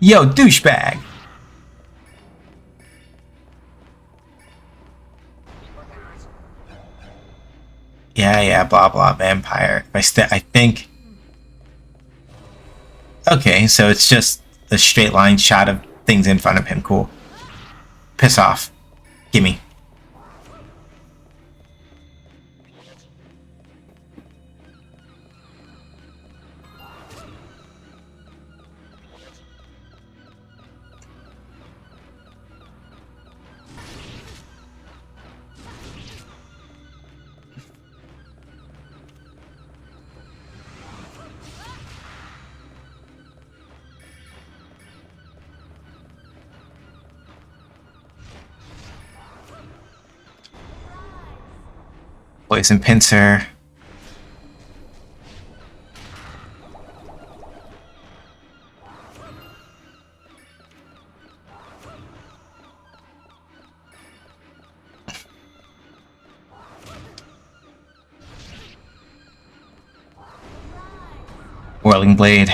Yo, douchebag! Yeah, blah blah, vampire. I think... Okay, so it's just a straight line shot of things in front of him. Cool. Piss off. Gimme. Poison pincer. Whirling blade.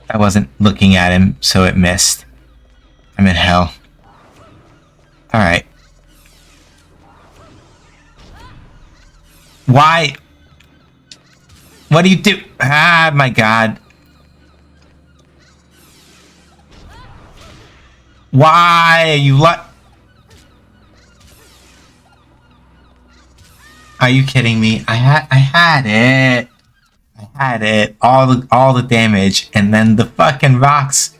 I wasn't looking at him, so it missed. I'm in hell. Alright. Why? What do you do? Ah, my god. Why are you Are you kidding me? I had it. I had it. All the damage, and then the fucking rocks.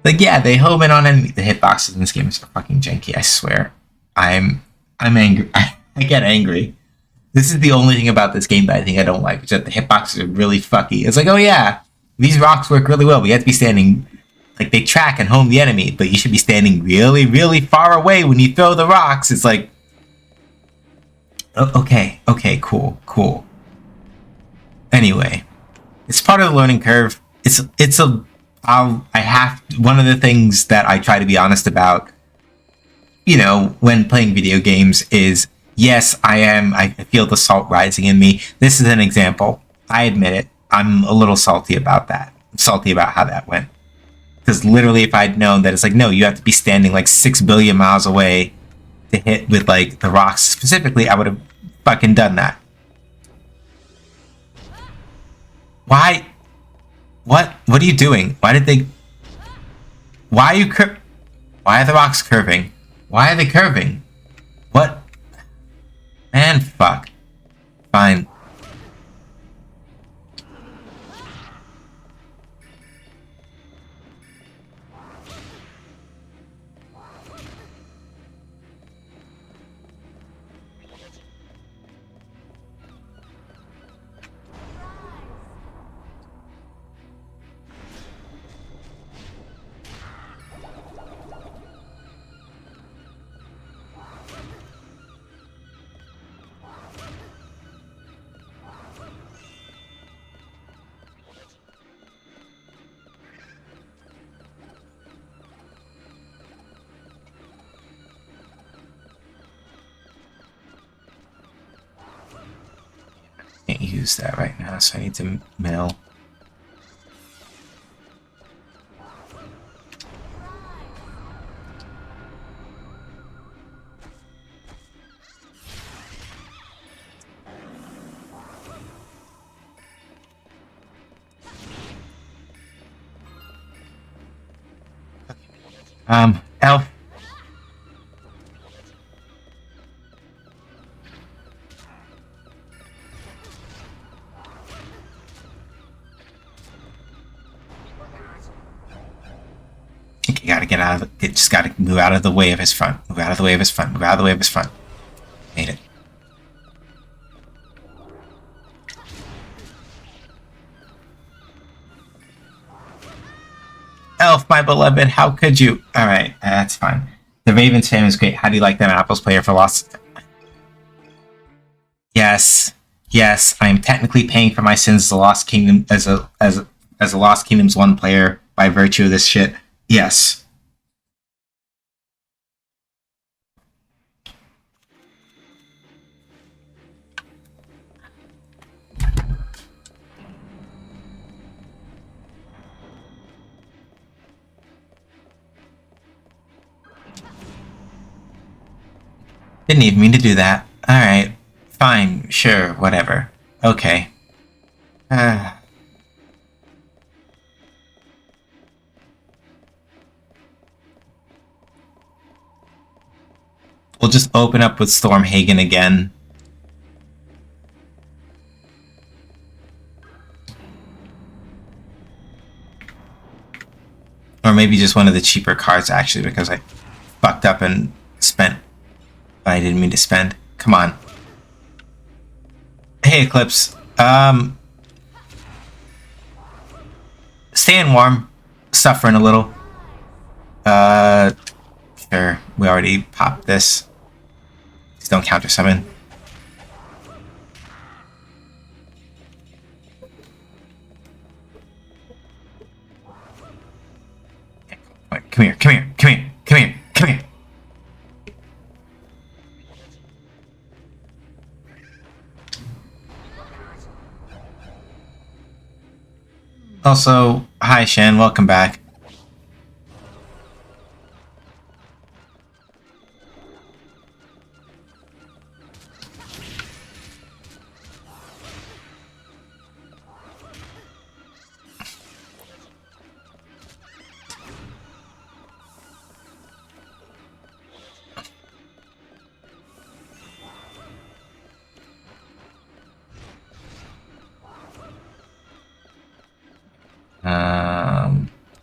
Like, yeah, they home in on enemy. The hitboxes in this game is fucking janky, I swear. I'm angry. I get angry. This is the only thing about this game that I think I don't like, which is that the hitboxes are really fucky. It's like, oh yeah, these rocks work really well. We have to be standing, like, they track and home the enemy, but you should be standing really, really far away when you throw the rocks. It's like, okay, cool. Anyway, it's part of the learning curve. One of the things that I try to be honest about, you know, when playing video games is, yes, I feel the salt rising in me. This is an example. I admit it. I'm a little salty about that. I'm salty about how that went. Because literally, if I'd known that it's like, no, you have to be standing like 6 billion miles away to hit with like the rocks specifically, I would have fucking done that. Why? What are you doing? Why are the rocks curving? Why are they curving? What? Man, fuck. Fine. Can't use that right now, so I need to mill. Elf. You gotta get out of the, just gotta move out of the way of his front. Move out of the way of his front. Move out of the way of his front. Made it. Elf, my beloved, how could you? Alright, that's fine. The The Ravens fan is great. How do you like that Apples player for lost? Yes, yes. I am technically paying for my sins as a Lost Kingdom as a Lost Kingdoms 1 player by virtue of this shit. Yes. Didn't even mean to do that. Alright. Fine. Sure. Whatever. Okay. We'll just open up with Stormhagen again. Or maybe just one of the cheaper cards, actually, because I fucked up and spent what I didn't mean to spend. Come on. Hey, Eclipse. Staying warm. Suffering a little. Sure. We already popped this. Please don't counter summon. Come here, come here, come here, come here, come here. Also, hi Shan, welcome back.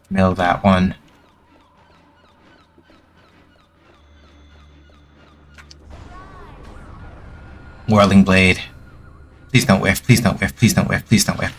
Mill that one. Whirling Blade. Please don't whiff, please don't whiff, please don't whiff, please don't whiff.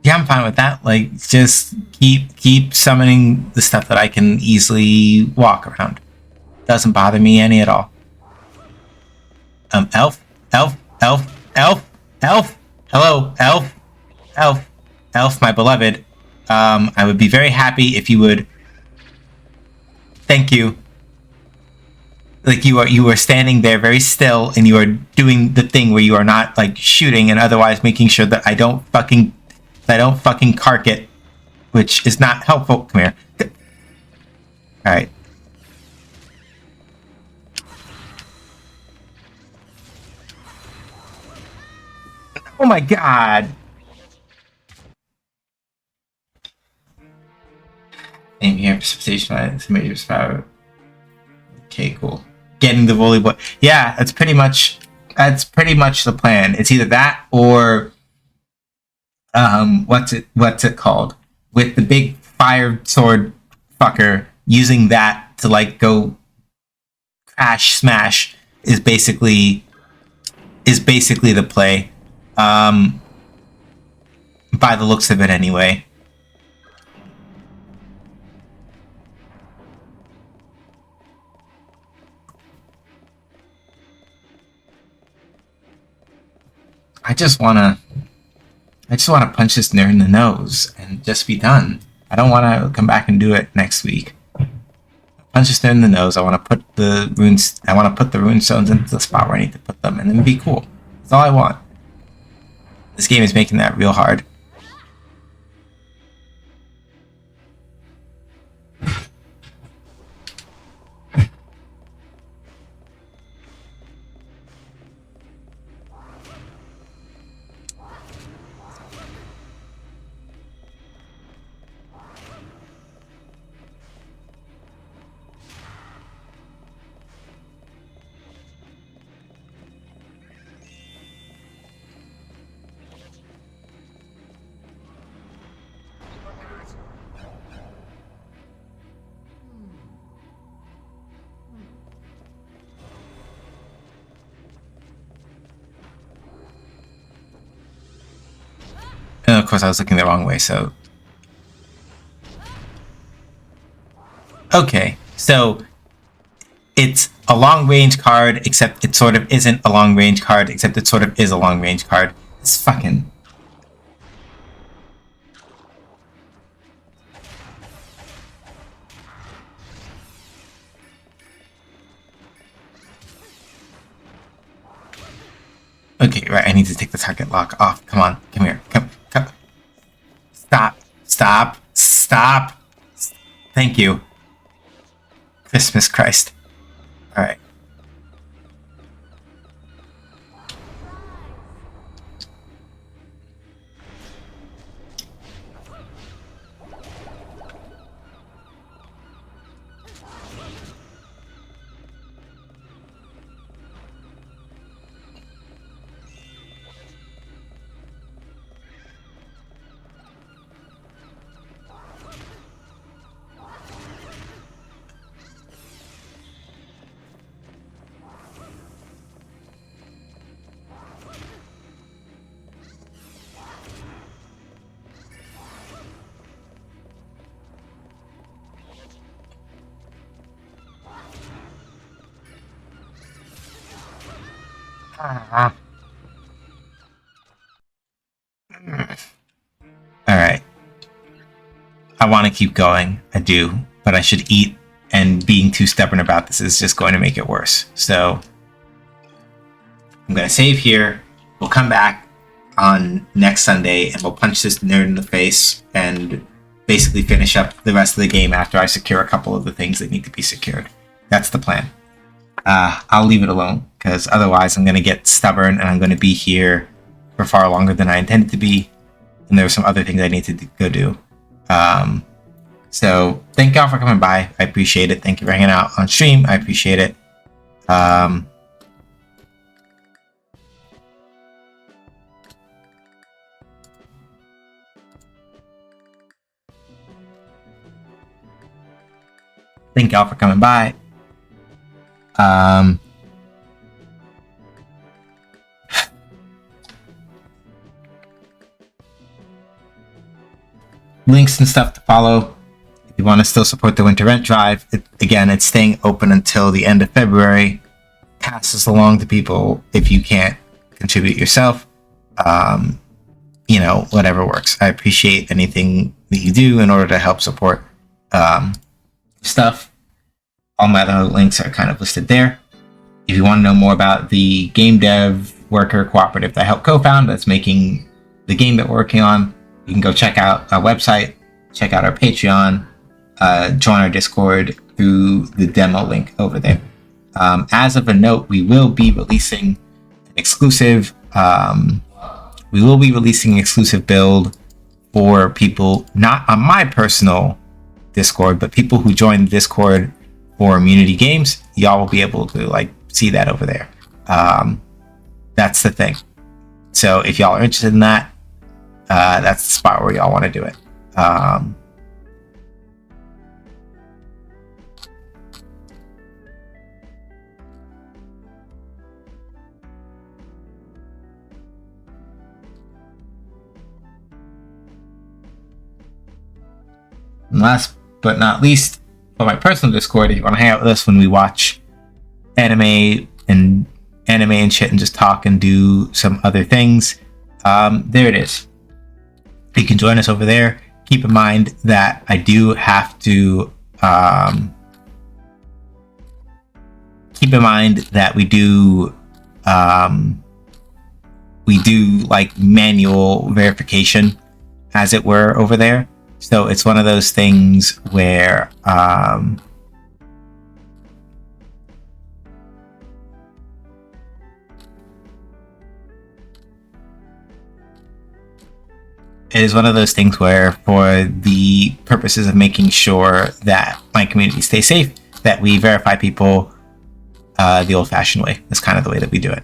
Yeah, I'm fine with that. Like, just keep summoning the stuff that I can easily walk around. Doesn't bother me any at all. Elf, elf, elf, elf, elf. Hello, elf, elf, elf, my beloved. I would be very happy if you would. Thank you. Like you are standing there very still, and you are doing the thing where you are not like shooting, and otherwise making sure that I don't fucking cark it, which is not helpful. Come here. Alright. Oh my god! Same here, precipitation, it's a major power. Okay, cool. Getting the volleyball. Yeah, that's pretty much the plan. It's either that or what's it called? With the big fire sword fucker, using that to like go crash smash is basically the play. By the looks of it anyway. I just wanna punch this nerd in the nose and just be done. I don't want to come back and do it next week. Punch this nerd in the nose. I want to put the runes. I want to put the rune stones into the spot where I need to put them, and then be cool. That's all I want. This game is making that real hard. And of course, I was looking the wrong way, so... Okay, so... It's a long-range card, except it sort of isn't a long-range card, except it sort of is a long-range card. It's fucking... Okay, right, I need to take the target lock off. Come on, come here, come. Stop. Thank you. Christmas Christ. Alright. Alright. I want to keep going. I do. But I should eat, and being too stubborn about this is just going to make it worse. So, I'm going to save here. We'll come back on next Sunday, and we'll punch this nerd in the face, and basically finish up the rest of the game after I secure a couple of the things that need to be secured. That's the plan. I'll leave it alone, because otherwise I'm going to get stubborn, and I'm going to be here for far longer than I intended to be, and there are some other things I need to go do. So thank y'all for coming by. I appreciate it. Thank you for hanging out on stream. I appreciate it. Thank y'all for coming by. Links and stuff to follow if you want to still support the Winter Rent Drive. Again, it's staying open until the end of February. Pass this along to people if you can't contribute yourself. You know, whatever works. I appreciate anything that you do in order to help support stuff. All my other links are kind of listed there. If you want to know more about the game dev worker cooperative that I helped co-found that's making the game that we're working on, you can go check out our website, check out our Patreon, join our Discord through the demo link over there. As of a note, we will be releasing an exclusive build for people not on my personal Discord, but people who join the Discord for Immunity Games. Y'all will be able to see that over there. That's the thing. So if y'all are interested in that, that's the spot where y'all want to do it. And last but not least, for my personal Discord, if you want to hang out with us when we watch anime anime and shit and just talk and do some other things, there it is. You can join us over there. Keep in mind that I do have to keep in mind that we do like manual verification, as it were, over there. So it's one of those things where it is one of those things where, for the purposes of making sure that my community stays safe, that we verify people the old-fashioned way. That's kind of the way that we do it.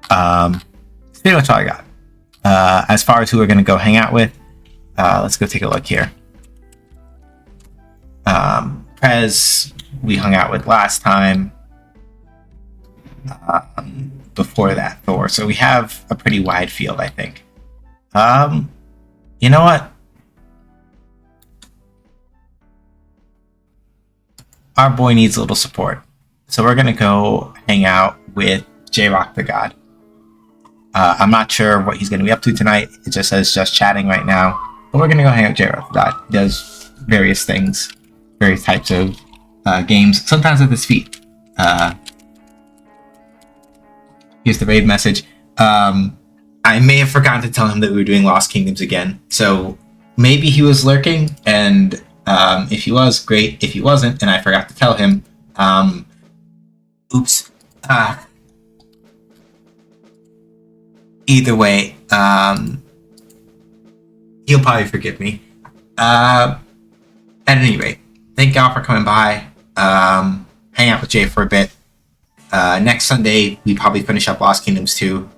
That's pretty much all I got. As far as who we're going to go hang out with, let's go take a look here. Prez, we hung out with last time. Before that, Thor. So we have a pretty wide field, I think. You know what? Our boy needs a little support. So we're going to go hang out with J-Rock the God. I'm not sure what he's going to be up to tonight. It just says just chatting right now. But we're going to go hang out with J-Rock the God. He does various things, various types of games, sometimes with his feet. Here's the raid message. I may have forgotten to tell him that we were doing Lost Kingdoms again. So maybe he was lurking, and if he was, great. If he wasn't, and I forgot to tell him, oops. Either way, he'll probably forgive me. At any rate, thank y'all for coming by. Hang out with Jay for a bit. Next Sunday, we probably finish up Lost Kingdoms 2,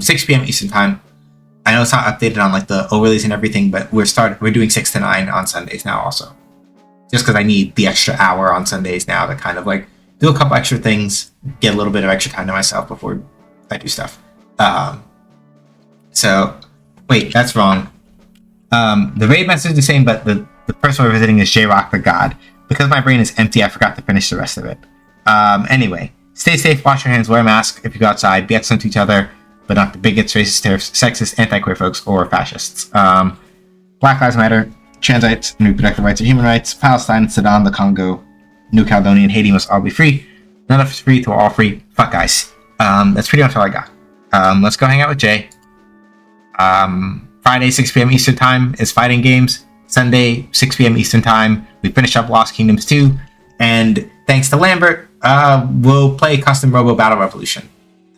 6 p.m. Eastern Time. I know it's not updated on like the overlays and everything, but we're doing 6 to 9 on Sundays now also. Just because I need the extra hour on Sundays now to kind of like do a couple extra things, get a little bit of extra time to myself before I do stuff. So, wait, that's wrong. The raid message is the same, but the person we're visiting is J-Rock the God. Because my brain is empty, I forgot to finish the rest of it. Anyway, stay safe, wash your hands, wear a mask if you go outside, be excellent to each other, but not the bigots, racist, sexist, anti-queer folks, or fascists. Black Lives Matter, transites and reproductive rights are human rights. Palestine, Sudan, the Congo, New Caledonia, and Haiti must all be free. None of us is free till we're all free. Fuck guys. That's pretty much all I got. Let's go hang out with Jay. Friday, 6 p.m. Eastern Time is fighting games. Sunday, 6 p.m. Eastern Time, we finish up Lost Kingdoms 2. And thanks to Lambert, we'll play Custom Robo Battle Revolution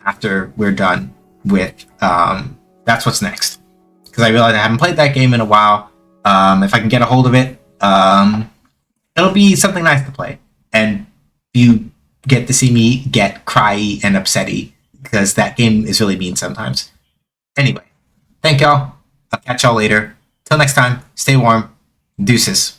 after we're done with That's What's Next. Because I realized I haven't played that game in a while. If I can get a hold of it, it'll be something nice to play. And you get to see me get cryy and upsetty, because that game is really mean sometimes. Anyway, thank y'all. I'll catch y'all later. Till next time, stay warm. Deuces.